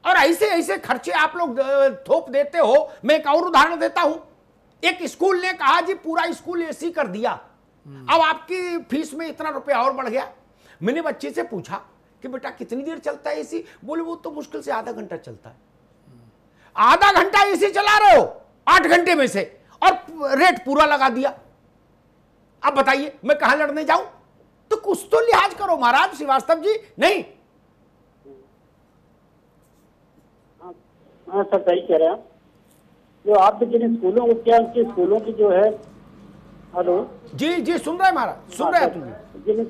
और ऐसे ऐसे खर्चे आप लोग थोप देते हो। मैं एक और उदाहरण देता हूं। एक स्कूल ने कहा जी पूरा स्कूल एसी कर दिया, अब आपकी फीस में इतना रुपया और बढ़ गया। मैंने बच्चे से पूछा कि बेटा कितनी देर चलता है एसी? बोले वो तो मुश्किल से आधा घंटा चलता है। आधा घंटा एसी चला रहे हो 8 घंटे में से, और रेट पूरा लगा दिया। अब बताइए मैं कहां लड़ने जाऊं? तो कुछ तो लिहाज करो महाराज श्रीवास्तव जी। नहीं हाँ सर सही कह रहे हैं। जो आप जिन स्कूलों को, क्या उनके स्कूलों की जो है, हेलो जी जी सुन रहे हैं महाराज, सुन रहे हैं। जिन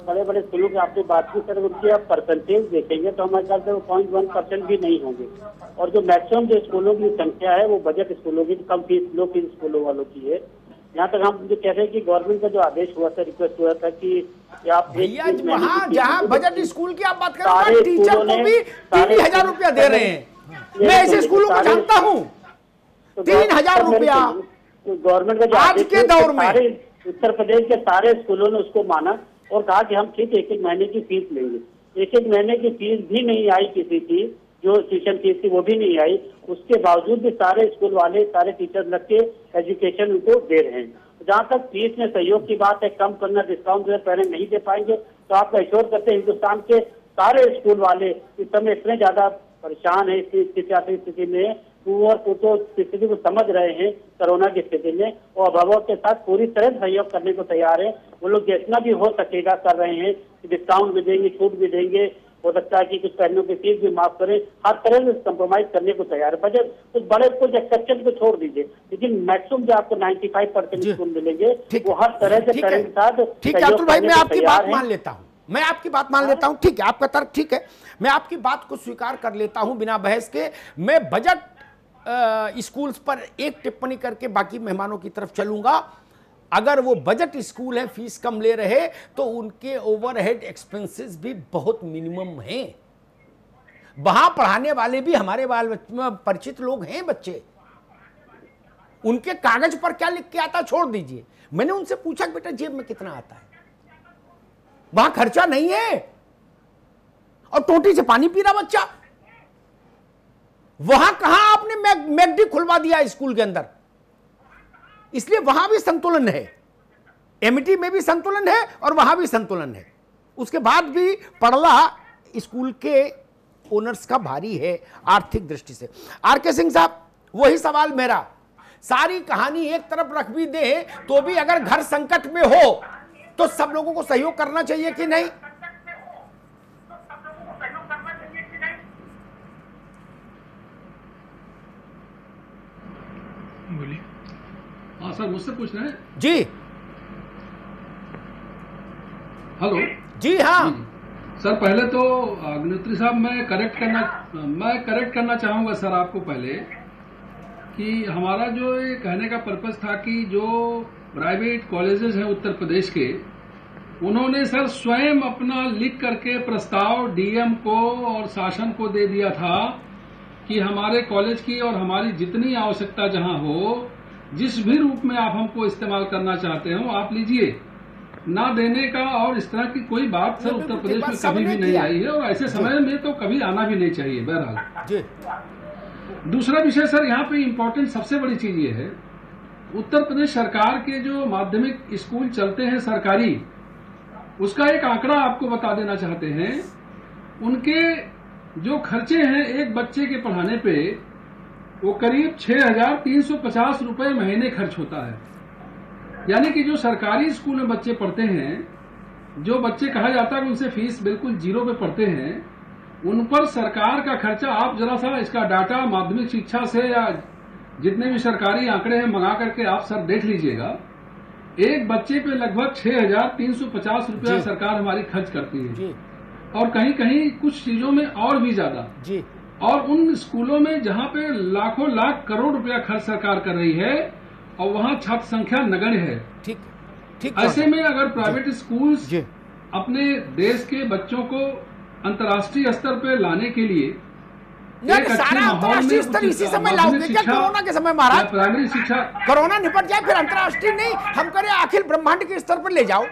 बड़े बड़े स्कूलों की आपने बात की सर, उनके आप परसेंटेज देखेंगे तो हमारे ख्याल से वो 0.1% भी नहीं होंगे। और जो मैक्सिमम जो स्कूलों की संख्या है वो बजट स्कूलों की, कम फीस लो फीस स्कूलों वालों की है। यहाँ तक हम जो कह रहे हैं कि गवर्नमेंट का जो आदेश हुआ था, रिक्वेस्ट हुआ था कि आप वहाँ जहाँ बजट स्कूल की आप बात करें, टीचर को भी 3000 रुपया दे रहे हैं। मैं ऐसे स्कूलों को जानता हूँ, 3000 रुपया गवर्नमेंट का जो आज के दौर में। उत्तर प्रदेश के सारे स्कूलों ने उसको माना और कहा कि हम ठीक 1-1 महीने की फीस लेंगे। 1-1 महीने की फीस भी नहीं आई किसी की, जो ट्यूशन फीस थी वो भी नहीं आई। उसके बावजूद भी सारे स्कूल वाले, सारे टीचर लग के एजुकेशन उनको दे रहे हैं। जहाँ तक फीस में सहयोग की बात है, कम करना, डिस्काउंट जो है पेरेंट नहीं दे पाएंगे, तो आप एश्योर करते हैं हिंदुस्तान के सारे स्कूल वाले इस समय इतने ज्यादा परेशान है इस स्थिति में, तो स्थिति को समझ रहे हैं कोरोना की स्थिति में, और अभिभावक के साथ पूरी तरह सहयोग करने को तैयार है। वो लोग जितना भी हो सकेगा कर रहे हैं, डिस्काउंट भी देंगे, छूट भी देंगे, हो सकता है कि कुछ पहलुओं की फीस भी माफ करें, हर तरह से कंप्रोमाइज करने को तैयार है। बजट कुछ बड़े कुछ एक्सेप्शन को छोड़ दीजिए, लेकिन मैक्सिमम जो आपको 95% स्कूल मिलेंगे वो हर तरह से पेरेंट्स के साथ। ठीक है अतुल भाई, मैं आपकी बात मान लेता हूँ, मैं आपकी बात मान लेता हूं, ठीक है, आपका तर्क ठीक है, मैं आपकी बात को स्वीकार कर लेता हूं बिना बहस के। मैं बजट स्कूल्स पर एक टिप्पणी करके बाकी मेहमानों की तरफ चलूंगा। अगर वो बजट स्कूल है, फीस कम ले रहे, तो उनके ओवरहेड एक्सपेंसेस भी बहुत मिनिमम हैं। वहां पढ़ाने वाले भी हमारे बाल परिचित लोग हैं, बच्चे, उनके कागज पर क्या लिख के आता छोड़ दीजिए। मैंने उनसे पूछा कि बेटा जेब में कितना आता है, वहां खर्चा नहीं है, और टोटी से पानी पी रहा बच्चा। वहां कहां आपने मैगडी खुलवा दिया स्कूल के अंदर, इसलिए वहां भी संतुलन है, एमईटी में भी संतुलन है और वहां भी संतुलन है। उसके बाद भी पड़ला स्कूल के ओनर्स का भारी है आर्थिक दृष्टि से। आरके सिंह साहब, वही सवाल मेरा, सारी कहानी एक तरफ रख भी दे तो भी अगर घर संकट में हो तो सब लोगों को सहयोग करना चाहिए कि नहीं? बोलिए। हाँ सर, मुझसे पूछ रहे हैं जी। हेलो जी हाँ सर, पहले तो अग्निहोत्री साहब मैं करेक्ट करना चाहूंगा सर आपको पहले कि हमारा जो ये कहने का पर्पस था कि जो प्राइवेट कॉलेजेस हैं उत्तर प्रदेश के, उन्होंने सर स्वयं अपना लिख करके प्रस्ताव डीएम को और शासन को दे दिया था कि हमारे कॉलेज की और हमारी जितनी आवश्यकता जहां हो, जिस भी रूप में आप हमको इस्तेमाल करना चाहते हो आप लीजिए, ना देने का और इस तरह की कोई बात सर उत्तर प्रदेश में कभी भी नहीं आई है, और ऐसे समय में तो कभी आना भी नहीं चाहिए। बहरहाल दूसरा विषय सर, यहाँ पे इम्पोर्टेंट सबसे बड़ी चीज ये है, उत्तर प्रदेश सरकार के जो माध्यमिक स्कूल चलते हैं सरकारी, उसका एक आंकड़ा आपको बता देना चाहते हैं। उनके जो खर्चे हैं एक बच्चे के पढ़ाने पे, वो करीब 6,350 रुपए महीने खर्च होता है। यानी कि जो सरकारी स्कूल में बच्चे पढ़ते हैं, जो बच्चे कहा जाता है कि उनसे फीस बिल्कुल जीरो पे पढ़ते हैं, उन पर सरकार का खर्चा, आप जरा सा इसका डाटा माध्यमिक शिक्षा से या जितने भी सरकारी आंकड़े हैं मंगा करके आप सर देख लीजिएगा, एक बच्चे पे लगभग 6,350 रुपया सरकार हमारी खर्च करती है, और कहीं कहीं कुछ चीजों में और भी ज्यादा जी। और उन स्कूलों में जहां पे लाखों लाख करोड़ रुपया खर्च सरकार कर रही है, और वहां छात्र संख्या नगण्य है। ठीक ऐसे में अगर प्राइवेट स्कूल्स अपने देश के बच्चों को अंतर्राष्ट्रीय स्तर पे लाने के लिए एक अच्छे माहौल में इसी समय लाओगे क्या? कोरोना के समय महाराज, प्राइमरी शिक्षा, कोरोना निपट जाए फिर अंतर्राष्ट्रीय नहीं, हम करें अखिल ब्रह्मांड के स्तर पर ले जाओ,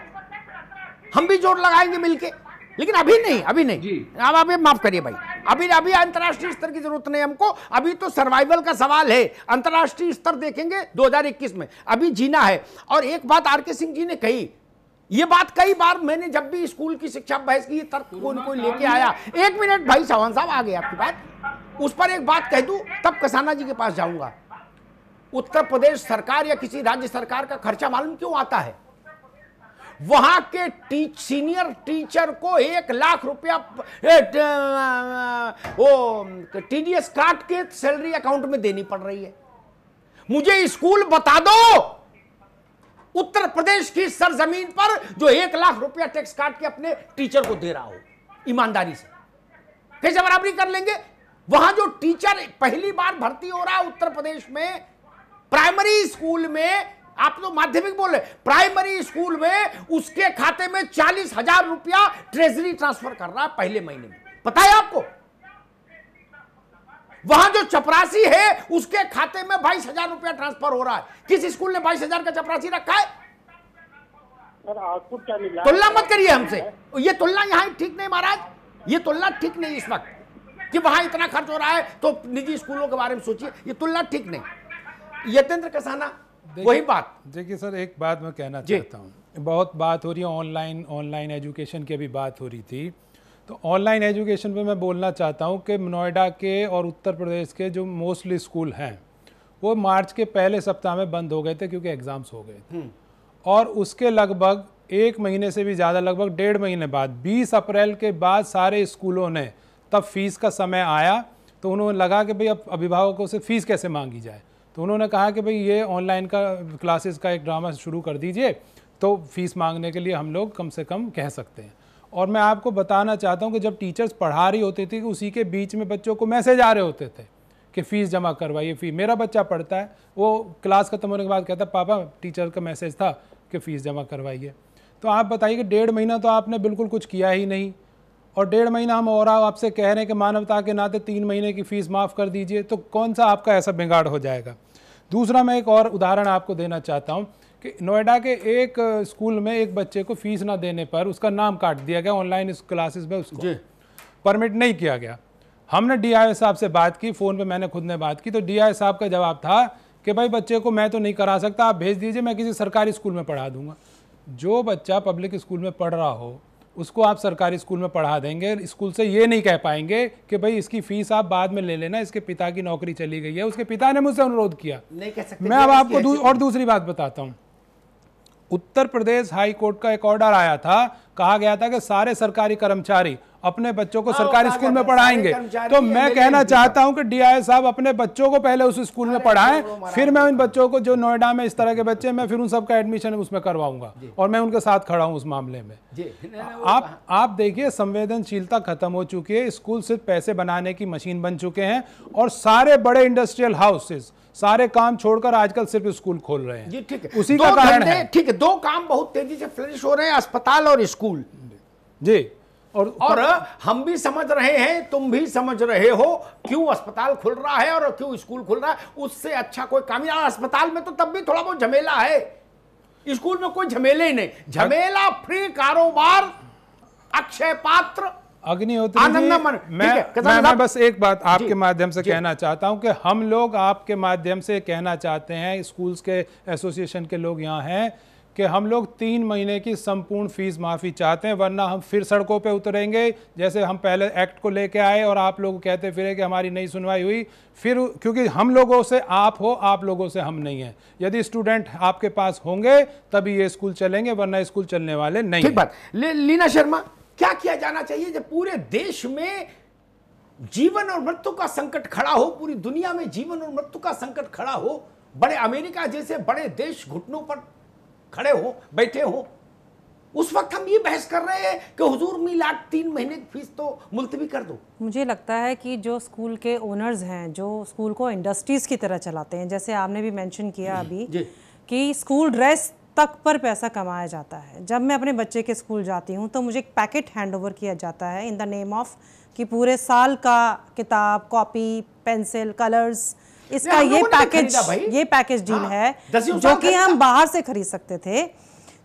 हम भी जोर लगाएंगे मिलके, लेकिन अभी नहीं अब आप माफ करिए भाई, अभी अंतर्राष्ट्रीय स्तर की जरूरत नहीं हमको, अभी तो सर्वाइवल का सवाल है, अंतर्राष्ट्रीय स्तर देखेंगे 2021 में, अभी जीना है। और एक बात आरके सिंह जी ने कही, ये बात कई बार मैंने जब भी स्कूल की शिक्षा बहस की, तर्क कोई लेके आया, एक मिनट भाई चौहान साहब, आ गए आपकी बात, उस पर एक बात कह दूं तब कसाना जी के पास जाऊंगा। उत्तर प्रदेश सरकार या किसी राज्य सरकार का खर्चा मालूम क्यों आता है? वहां के सीनियर टीचर को 1 लाख रुपया वो टीडीएस काट के सैलरी अकाउंट में देनी पड़ रही है। मुझे स्कूल बता दो उत्तर प्रदेश की सरजमीन पर जो 1 लाख रुपया टैक्स काट के अपने टीचर को दे रहा हो ईमानदारी से, कैसे बराबरी कर लेंगे? वहां जो टीचर पहली बार भर्ती हो रहा है उत्तर प्रदेश में प्राइमरी स्कूल में, आप तो माध्यमिक बोल रहे, प्राइमरी स्कूल में उसके खाते में 40,000 रुपया ट्रेजरी ट्रांसफर कर रहा है पहले महीने में, पता है आपको? वहां जो चपरासी है उसके खाते में 22,000 रुपया ट्रांसफर हो रहा है। किस स्कूल ने 22,000 का चपरासी रखा है? तुलना मत करिए हमसे, ये तुलना यहां ठीक नहीं महाराज, ये तुलना ठीक नहीं इस वक्त। कि वहां इतना खर्च हो रहा है तो निजी स्कूलों के बारे में सोचिए। ये तुलना ठीक नहीं। यतेंद्र कसाना वही बात। देखिए सर, एक बात मैं कहना चाहता हूँ, बहुत बात हो रही है ऑनलाइन एजुकेशन की अभी बात हो रही थी, तो ऑनलाइन एजुकेशन पे मैं बोलना चाहता हूँ कि नोएडा के और उत्तर प्रदेश के जो मोस्टली स्कूल हैं वो मार्च के पहले सप्ताह में बंद हो गए थे क्योंकि एग्ज़ाम्स हो गए थे। और उसके लगभग 1 महीने से भी ज़्यादा, लगभग 1.5 महीने बाद 20 अप्रैल के बाद सारे स्कूलों ने, तब फीस का समय आया तो उन्होंने लगा कि भाई अब अभिभावकों से फ़ीस कैसे मांगी जाए, तो उन्होंने कहा कि भाई ये ऑनलाइन का क्लासेस का एक ड्रामा शुरू कर दीजिए, तो फीस मांगने के लिए हम लोग कम से कम कह सकते हैं। और मैं आपको बताना चाहता हूँ कि जब टीचर्स पढ़ा रही होती थी कि उसी के बीच में बच्चों को मैसेज आ रहे होते थे कि फ़ीस जमा करवाइए। फ़ी मेरा बच्चा पढ़ता है, वो क्लास खत्म होने के बाद कहता पापा टीचर का मैसेज था कि फ़ीस जमा करवाइए। तो आप बताइए कि 1.5 महीना तो आपने बिल्कुल कुछ किया ही नहीं, और 1.5 महीना हम और आपसे कह रहे हैं कि मानवता के नाते 3 महीने की फ़ीस माफ़ कर दीजिए, तो कौन सा आपका ऐसा बिगाड़ हो जाएगा। दूसरा, मैं एक और उदाहरण आपको देना चाहता हूँ कि नोएडा के एक स्कूल में एक बच्चे को फ़ीस ना देने पर उसका नाम काट दिया गया ऑनलाइन क्लासेस में, उसको परमिट नहीं किया गया। हमने DIO साहब से बात की, फ़ोन पे मैंने खुद ने बात की, तो DIO साहब का जवाब था कि भाई बच्चे को मैं तो नहीं करा सकता, आप भेज दीजिए, मैं किसी सरकारी स्कूल में पढ़ा दूंगा। जो बच्चा पब्लिक स्कूल में पढ़ रहा हो उसको आप सरकारी स्कूल में पढ़ा देंगे, स्कूल से ये नहीं कह पाएंगे कि भाई इसकी फ़ीस आप बाद में ले लेना, इसके पिता की नौकरी चली गई है, उसके पिता ने मुझसे अनुरोध किया, नहीं कह सकते। मैं अब आपको और दूसरी बात बताता हूँ। उत्तर प्रदेश हाई कोर्ट का एक ऑर्डर आया था, कहा गया था कि सारे सरकारी कर्मचारी अपने बच्चों को सरकारी स्कूल में पढ़ाएंगे। तो मैं कहना चाहता हूं कि DIO साहब अपने बच्चों को पहले उस स्कूल में पढ़ाएं, फिर मैं उन बच्चों को जो नोएडा में इस तरह के बच्चे, मैं फिर उन सबका एडमिशन उसमें करवाऊंगा और मैं उनके साथ खड़ा हूं उस मामले में। आप देखिए, संवेदनशीलता खत्म हो चुकी है, स्कूल सिर्फ पैसे बनाने की मशीन बन चुके हैं और सारे बड़े इंडस्ट्रियल हाउसेस सारे काम छोड़कर आजकल सिर्फ स्कूल खोल रहे हैं। जी ठीक है, उसी का कारण है। ठीक है, 2 काम बहुत तेजी से फ्लरिश हो रहे हैं, अस्पताल और स्कूल। जी, और हम भी समझ रहे हैं, तुम भी समझ रहे हो क्यों अस्पताल खुल रहा है और क्यों स्कूल खुल रहा है। उससे अच्छा कोई काम नहीं। अस्पताल में तो तब भी थोड़ा बहुत झमेला है, स्कूल में कोई झमेले ही नहीं। झमेला फ्री कारोबार, अक्षय पात्र, अग्निहोत्री जी, मैं बस एक बात आपके माध्यम से कहना चाहता हूं कि हम लोग आपके माध्यम से कहना चाहते हैं, स्कूल्स के एसोसिएशन के लोग यहाँ हैं, कि हम लोग 3 महीने की संपूर्ण फीस माफ़ी चाहते हैं, वरना हम फिर सड़कों पे उतरेंगे। जैसे हम पहले एक्ट को लेके आए और आप लोग कहते फिरे कि हमारी नहीं सुनवाई हुई, फिर क्योंकि हम लोगों से आप हो, आप लोगों से हम नहीं हैं। यदि स्टूडेंट आपके पास होंगे तभी ये स्कूल चलेंगे, वरना स्कूल चलने वाले नहीं। ठीक बात। लीना शर्मा, क्या किया जाना चाहिए जब पूरे देश में जीवन और मृत्यु का संकट खड़ा हो, पूरी दुनिया में जीवन और मृत्यु का संकट खड़ा हो, बड़े अमेरिका जैसे बड़े देश घुटनों पर खड़े हो, बैठे हो, उस वक्त हम ये बहस कर रहे हैं कि हुजूर मिलाद 3 महीने की फीस तो मुलतवी कर दो। मुझे लगता है कि जो स्कूल के ओनर्स हैं, जो स्कूल को इंडस्ट्रीज की तरह चलाते हैं, जैसे आपने भी मेंशन किया अभी कि स्कूल ड्रेस तक पर पैसा कमाया जाता है। जब मैं अपने बच्चे के स्कूल जाती हूँ तो मुझे एक पैकेट हैंड ओवर किया जाता है इन द नेम ऑफ कि पूरे साल का किताब, कॉपी, पेंसिल, कलर्स, इसका ये पैकेज डील है जो कि हम बाहर से खरीद सकते थे।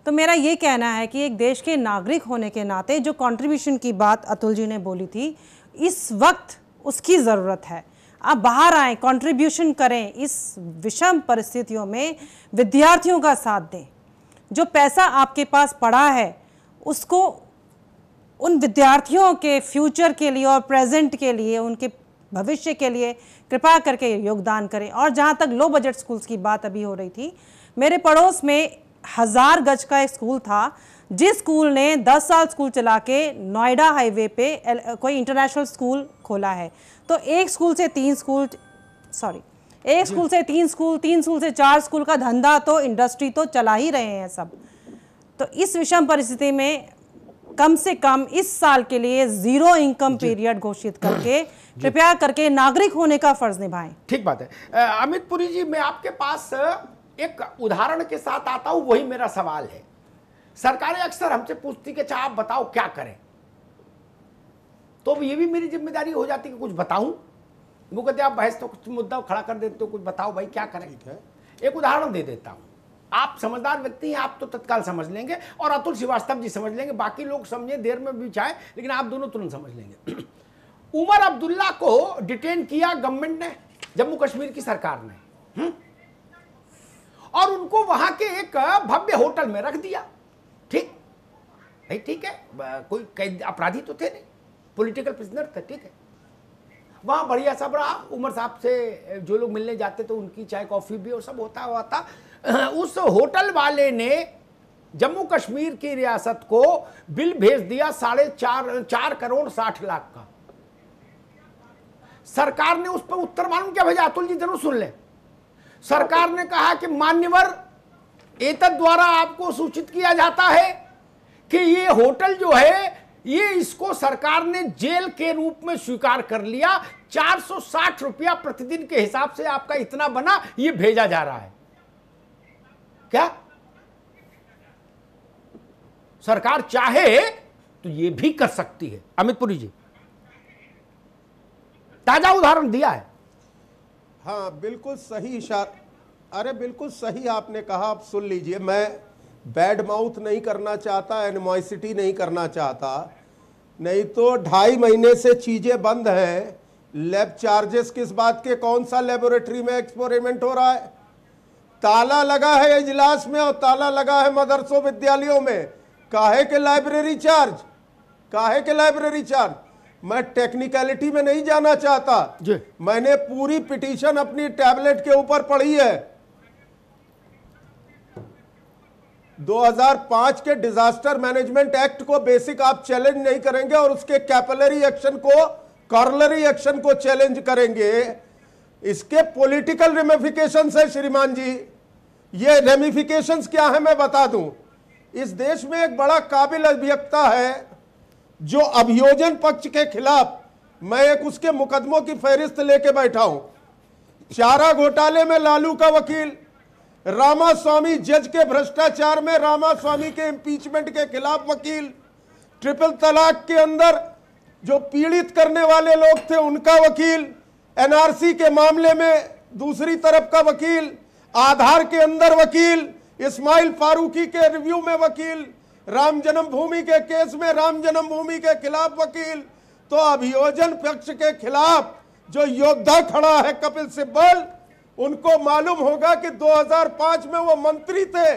तो मेरा ये कहना है कि एक देश के नागरिक होने के नाते जो कंट्रीब्यूशन की बात अतुल जी ने बोली थी, इस वक्त उसकी ज़रूरत है। आप बाहर आएँ, कंट्रीब्यूशन करें, इस विषम परिस्थितियों में विद्यार्थियों का साथ दें। जो पैसा आपके पास पड़ा है उसको उन विद्यार्थियों के फ्यूचर के लिए और प्रेजेंट के लिए, उनके भविष्य के लिए कृपा करके योगदान करें। और जहाँ तक लो बजट स्कूल्स की बात अभी हो रही थी, मेरे पड़ोस में 1000 गज का एक स्कूल था, जिस स्कूल ने 10 साल स्कूल चला के नोएडा हाईवे पे कोई इंटरनेशनल स्कूल खोला है। तो एक स्कूल से 3 स्कूल, एक स्कूल से 3 स्कूल, 3 स्कूल से 4 स्कूल का धंधा तो, इंडस्ट्री तो चला ही रहे हैं सब। तो इस विषम परिस्थिति में कम से कम इस साल के लिए 0 इनकम पीरियड घोषित करके कृपया करके नागरिक होने का फर्ज निभाएं। ठीक बात है। अमित पुरी जी, मैं आपके पास एक उदाहरण के साथ आता हूं, वही मेरा सवाल है। सरकारें अक्सर हमसे पूछती कि अच्छा आप बताओ क्या करें, तो ये भी मेरी जिम्मेदारी हो जाती कि कुछ बताऊं। वो कहते आप बहस तो कुछ मुद्दा खड़ा कर देते हो, कुछ बताओ भाई क्या करें। एक उदाहरण दे देता हूं, आप समझदार व्यक्ति हैं, आप तो तत्काल समझ लेंगे और अतुल श्रीवास्तव जी समझ लेंगे, बाकी लोग समझे देर में भी चाहे, लेकिन आप दोनों तुरंत समझ लेंगे। उमर अब्दुल्ला को डिटेन किया गवर्नमेंट ने, जम्मू कश्मीर की सरकार ने, और उनको वहां के एक भव्य होटल में रख दिया। ठीक भाई, ठीक है, कोई कैद अपराधी तो थे नहीं, पॉलिटिकल प्रिजनर थे, ठीक है। वहां बढ़िया सब रहा, उमर साहब से जो लोग मिलने जाते थे उनकी चाय कॉफी भी और सब होता हुआ था। उस होटल वाले ने जम्मू कश्मीर की रियासत को बिल भेज दिया 4.5 करोड़ 60 लाख का। सरकार ने उस पर उत्तर मालूम क्या भेजा, अतुल जी जरूर सुन ले। सरकार ने कहा कि मान्यवर, एतद द्वारा आपको सूचित किया जाता है कि ये होटल जो है ये इसको सरकार ने जेल के रूप में स्वीकार कर लिया। 460 रुपया प्रतिदिन के हिसाब से आपका इतना बना, ये भेजा जा रहा है। क्या सरकार चाहे तो ये भी कर सकती है? अमित पुरी जी, ताजा उदाहरण दिया है। हाँ, बिल्कुल सही इशारा। अरे बिल्कुल सही आपने कहा। आप सुन लीजिए, मैं बैड माउथ नहीं करना चाहता, एनिमोसिटी नहीं करना चाहता, नहीं तो 2.5 महीने से चीजें बंद हैं। लैब चार्जेस किस बात के? कौन सा लेबोरेटरी में एक्सपेरिमेंट हो रहा है? ताला लगा है इजलास में और ताला लगा है मदरसों विद्यालयों में। काहे के लाइब्रेरी चार्ज? काहे के लाइब्रेरी चार्ज? मैं टेक्निकलिटी में नहीं जाना चाहता जी। मैंने पूरी पिटीशन अपनी टैबलेट के ऊपर पढ़ी है। 2005 के डिजास्टर मैनेजमेंट एक्ट को बेसिक आप चैलेंज नहीं करेंगे और उसके कैपिलरी एक्शन को, कॉर्लरी एक्शन को चैलेंज करेंगे। इसके पॉलिटिकल रेमिफिकेशंस है श्रीमान जी। ये रेमिफिकेशंस क्या है मैं बता दूं। इस देश में एक बड़ा काबिल अभियंता है जो अभियोजन पक्ष के खिलाफ, मैं एक उसके मुकदमों की फहरिस्त लेके बैठा हूं। चारा घोटाले में लालू का वकील, रामास्वामी जज के भ्रष्टाचार में रामास्वामी के इंपीचमेंट के खिलाफ वकील, ट्रिपल तलाक के अंदर जो पीड़ित करने वाले लोग थे उनका वकील, एनआरसी के मामले में दूसरी तरफ का वकील, आधार के अंदर वकील, इस्माइल फारूकी के रिव्यू में वकील, राम जन्मभूमि के केस में राम जन्मभूमि के खिलाफ वकील। तो अभियोजन पक्ष के खिलाफ जो योद्धा खड़ा है कपिल सिब्बल, उनको मालूम होगा कि 2005 में वो मंत्री थे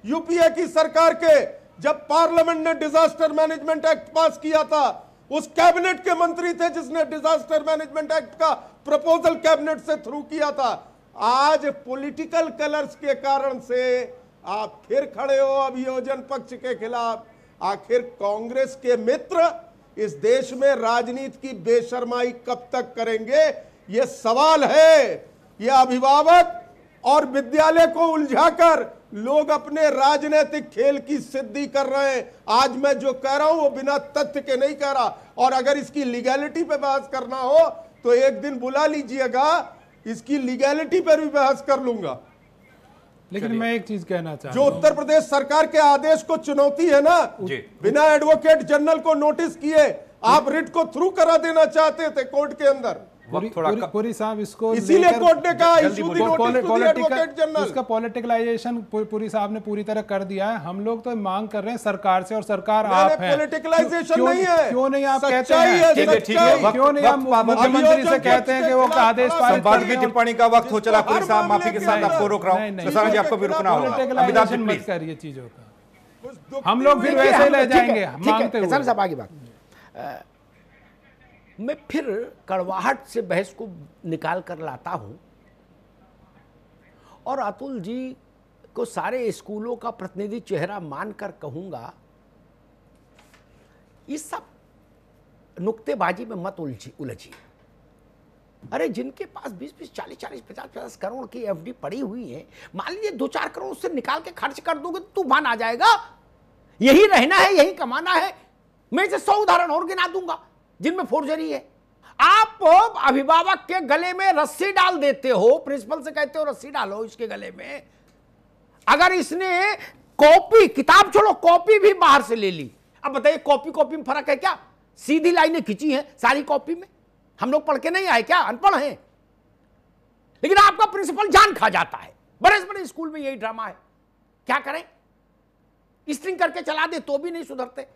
यूपीए की सरकार के, जब पार्लियामेंट ने डिजास्टर मैनेजमेंट एक्ट पास किया था। उस कैबिनेट के मंत्री थे जिसने डिजास्टर मैनेजमेंट एक्ट का प्रपोजल कैबिनेट से थ्रू किया था। आज पॉलिटिकल कलर्स के कारण से आप फिर खड़े हो अभियोजन पक्ष के खिलाफ। आखिर कांग्रेस के मित्र इस देश में राजनीति की बेशर्माई कब तक करेंगे, यह सवाल है। यह अभिभावक और विद्यालय को उलझाकर लोग अपने राजनीतिक खेल की सिद्धि कर रहे हैं। आज मैं जो कह रहा हूं वो बिना तथ्य के नहीं कह रहा, और अगर इसकी लीगैलिटी पे बहस करना हो तो एक दिन बुला लीजिएगा, इसकी लीगैलिटी पर भी बहस कर लूंगा। लेकिन मैं एक चीज कहना चाहता जो उत्तर प्रदेश सरकार के आदेश को चुनौती है ना, बिना एडवोकेट जनरल को नोटिस किए आप रिट को थ्रू करा देना चाहते थे कोर्ट के अंदर। पुरी साहब इसको इसीलिए कोर्ट ने कहा issue the notice to the advocate general. उसका पॉलिटिकलाइजेशन पुरी साहब ने पूरी तरह कर दिया है। हम लोग तो मांग कर रहे हैं सरकार से, और सरकार आप हैं। पॉलिटिकलाइजेशन नहीं है, क्यों नहीं आप कहते हैं? क्यों नहीं आप मुख्यमंत्री से कहते हैं कि वो आदेश पारित संवाद की टिप्पणी का वक्त हो चला। पुरी साहब माफी के साथ आपको रोक रहा हूं, किसान जी आपको भी रुकना होगा। अमिताभ जी मत करिए चीजों का, हम लोग फिर वैसे ही रह जाएंगे मांगते हुए। किसान साहब आगे बात। मैं फिर कड़वाहट से बहस को निकाल कर लाता हूं और अतुल जी को सारे स्कूलों का प्रतिनिधि चेहरा मानकर कहूंगा, इस सब नुक्तेबाजी में मत उलझिए। अरे जिनके पास 20-20, 40-40, 50-50 करोड़ की एफडी पड़ी हुई है, मान लीजिए 2-4 करोड़ उससे निकाल के खर्च कर दोगे तो तूफान आ जाएगा। यही रहना है, यही कमाना है। मैं इसे 100 उदाहरण और गिना दूंगा जिनमें फोर्जरी है। आप अभिभावक के गले में रस्सी डाल देते हो, प्रिंसिपल से कहते हो रस्सी डालो इसके गले में। अगर इसने कॉपी, किताब छोड़ो, कॉपी भी बाहर से ले ली, अब बताइए कॉपी में फर्क है क्या? सीधी लाइनें खींची हैं सारी कॉपी में। हम लोग पढ़ के नहीं आए क्या? अनपढ़ हैं। लेकिन आपका प्रिंसिपल जान खा जाता है। बड़े बड़े स्कूल में यही ड्रामा है। क्या करें? स्ट्रिंग करके चला दे तो भी नहीं सुधरते।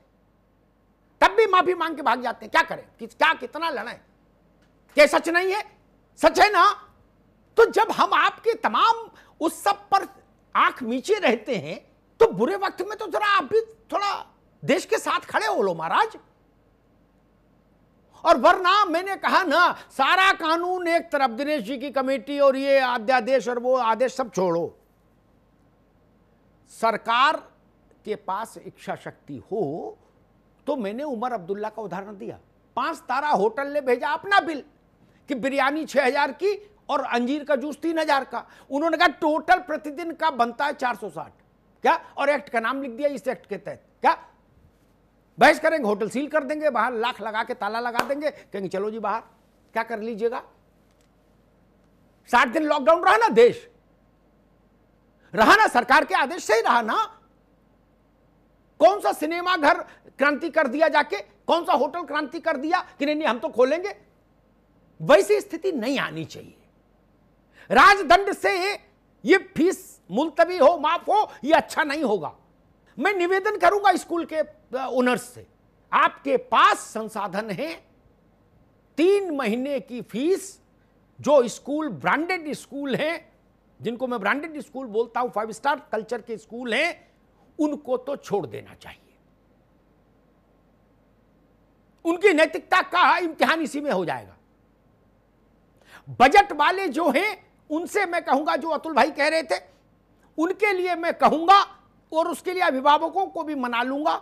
तब भी माफी मांग के भाग जाते हैं। क्या करें, क्या कितना लड़ाएं? क्या सच नहीं है? सच है ना। तो जब हम आपके तमाम उस सब पर आंख नीचे रहते हैं तो बुरे वक्त में तो जरा आप भी थोड़ा देश के साथ खड़े हो लो महाराज। और वरना मैंने कहा ना, सारा कानून एक तरफ, दिनेश जी की कमेटी और ये अध्यादेश और वो आदेश सब छोड़ो। सरकार के पास इच्छा शक्ति हो तो मैंने उमर अब्दुल्ला का उदाहरण दिया। 5 तारा होटल ने भेजा अपना बिल कि बिरयानी 6000 की और अंजीर का जूस 3000 का। उन्होंने कहा टोटल प्रतिदिन का बनता है 460। क्या? और एक्ट का नाम लिख दिया इस एक्ट के तहत। क्या बहस करेंगे? होटल सील कर देंगे, बाहर लाख लगा के ताला लगा देंगे, कहेंगे चलो जी बाहर, क्या कर लीजिएगा। 60 दिन लॉकडाउन रहा ना देश, रहा ना, सरकार के आदेश से ही रहा ना। कौन सा सिनेमा घर क्रांति कर दिया जाके, कौन सा होटल क्रांति कर दिया कि नहीं हम तो खोलेंगे। वैसी स्थिति नहीं आनी चाहिए। राजदंड से ये फीस मुलतवी हो, माफ हो, ये अच्छा नहीं होगा। मैं निवेदन करूंगा स्कूल के ओनर्स से, आपके पास संसाधन है, 3 महीने की फीस जो स्कूल ब्रांडेड स्कूल हैं, जिनको मैं ब्रांडेड स्कूल बोलता हूं, 5 स्टार कल्चर के स्कूल हैं, उनको तो छोड़ देना चाहिए। उनकी नैतिकता का इम्तिहान इसी में हो जाएगा। बजट वाले जो हैं उनसे मैं कहूंगा, जो अतुल भाई कह रहे थे, उनके लिए मैं कहूंगा और उसके लिए अभिभावकों को भी मना लूंगा,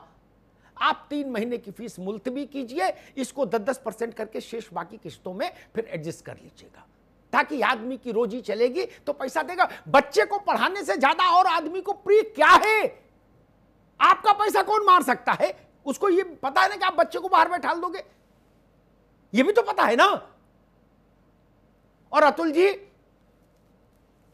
आप 3 महीने की फीस मुलतवी कीजिए, इसको 10% करके शेष बाकी किस्तों में फिर एडजस्ट कर लीजिएगा, ताकि आदमी की रोजी चलेगी तो पैसा देगा। बच्चे को पढ़ाने से ज्यादा और आदमी को प्रिय क्या है? आपका पैसा कौन मार सकता है? उसको ये पता है ना कि आप बच्चे को बाहर बैठा दोगे, ये भी तो पता है ना। और अतुल जी,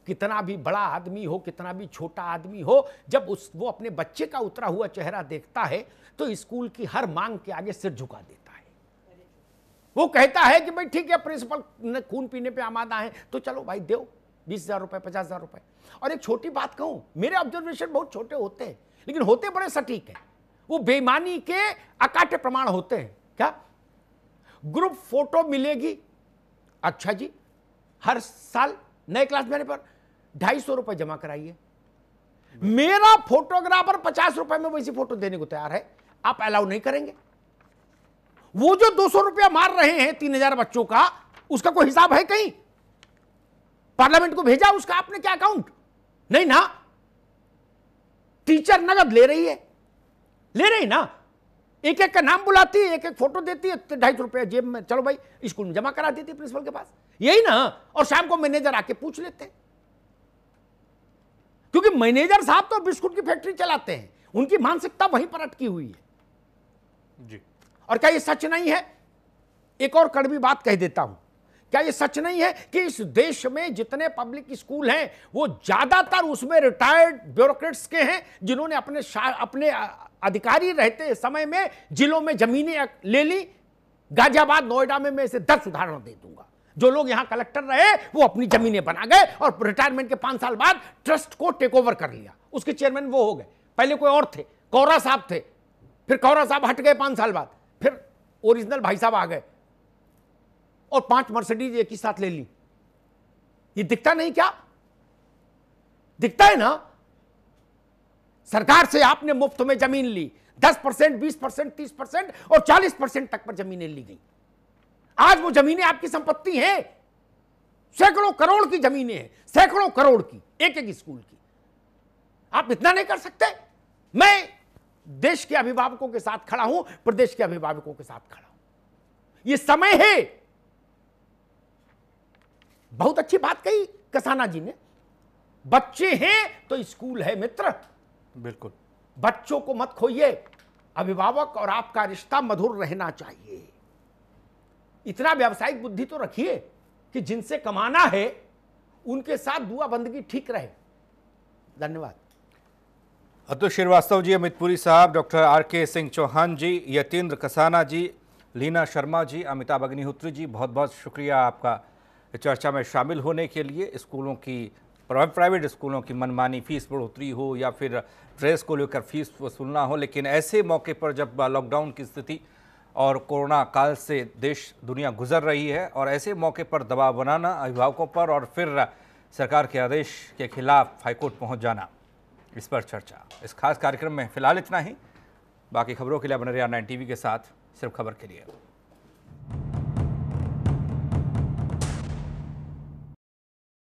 कितना भी बड़ा आदमी हो, कितना भी छोटा आदमी हो, जब वो अपने बच्चे का उतरा हुआ चेहरा देखता है तो स्कूल की हर मांग के आगे सिर झुका देता है। वो कहता है कि भाई ठीक है, प्रिंसिपल खून पीने पे आमादा है तो चलो भाई दो 20,000 रुपए, 50,000 रुपए। और एक छोटी बात कहूं, मेरे ऑब्जर्वेशन बहुत छोटे होते हैं लेकिन होते बड़े सटीक हैं। वो बेईमानी के अकाट्य प्रमाण होते हैं। क्या? ग्रुप फोटो मिलेगी, अच्छा जी, हर साल नए क्लास में आने पर 250 रुपए जमा कराइए। मेरा फोटोग्राफर 50 रुपए में वैसी फोटो देने को तैयार है, आप अलाउ नहीं करेंगे। वो जो 200 रुपया मार रहे हैं 3000 बच्चों का, उसका कोई हिसाब है कहीं? पार्लियामेंट को भेजा उसका आपने क्या अकाउंट? नहीं ना। टीचर नगद ले रही है, ले रही ना, एक एक का नाम बुलाती है, एक एक फोटो देती है, 250 रुपया जेब में, चलो भाई स्कूल में जमा करा देती है प्रिंसिपल के पास, यही ना। और शाम को मैनेजर आके पूछ लेते हैं, क्योंकि मैनेजर साहब तो बिस्कुट की फैक्ट्री चलाते हैं, उनकी मानसिकता वहीं पर अटकी हुई है जी। और क्या ये सच नहीं है? एक और कड़वी बात कह देता हूं, क्या ये सच नहीं है कि इस देश में जितने पब्लिक स्कूल हैं वो ज्यादातर उसमें रिटायर्ड ब्यूरोक्रेट्स के हैं, जिन्होंने अपने अधिकारी रहते समय में जिलों में जमीनें ले ली। गाजियाबाद, नोएडा में मैं इसे 10 उदाहरण दे दूंगा। जो लोग यहां कलेक्टर रहे वो अपनी जमीनें बना गए और रिटायरमेंट के 5 साल बाद ट्रस्ट को टेक ओवर कर लिया, उसके चेयरमैन वो हो गए। पहले कोई और थे, कौरा साहब थे, फिर कौरा साहब हट गए 5 साल बाद, फिर ओरिजिनल भाई साहब आ गए और 5 मर्सिडीज एक ही साथ ले ली। ये दिखता नहीं क्या? दिखता है ना। सरकार से आपने मुफ्त में जमीन ली, 10%, 20%, 30% और 40% तक पर जमीनें ली गई। आज वो जमीनें आपकी संपत्ति हैं, सैकड़ों करोड़ की जमीनें हैं, सैकड़ों करोड़ की, एक एक स्कूल की। आप इतना नहीं कर सकते? मैं देश के अभिभावकों के साथ खड़ा हूं, प्रदेश के अभिभावकों के साथ खड़ा हूं। ये समय है। बहुत अच्छी बात कही कसाना जी ने, बच्चे हैं तो स्कूल है मित्र। बिल्कुल, बच्चों को मत खोइए, अभिभावक और आपका रिश्ता मधुर रहना चाहिए। इतना व्यावसायिक बुद्धि तो रखिए कि जिनसे कमाना है उनके साथ दुआ बंदगी ठीक रहे। धन्यवाद। अतुल श्रीवास्तव जी, अमित पुरी साहब, डॉक्टर RK सिंह चौहान जी, यतेंद्र कसाना जी, लीना शर्मा जी, अमिताभ अग्निहोत्री जी, बहुत बहुत शुक्रिया आपका चर्चा में शामिल होने के लिए। स्कूलों की, प्राइवेट स्कूलों की मनमानी फीस बढ़ोतरी हो या फिर ड्रेस को लेकर फीस वसूलना हो, लेकिन ऐसे मौके पर जब लॉकडाउन की स्थिति और कोरोना काल से देश दुनिया गुजर रही है और ऐसे मौके पर दबाव बनाना अभिभावकों पर और फिर सरकार के आदेश के खिलाफ हाईकोर्ट पहुंच जाना, इस पर चर्चा। इस खास कार्यक्रम में फिलहाल इतना ही। बाकी खबरों के लिए बने रहिए R9 TV के साथ, सिर्फ खबर के लिए।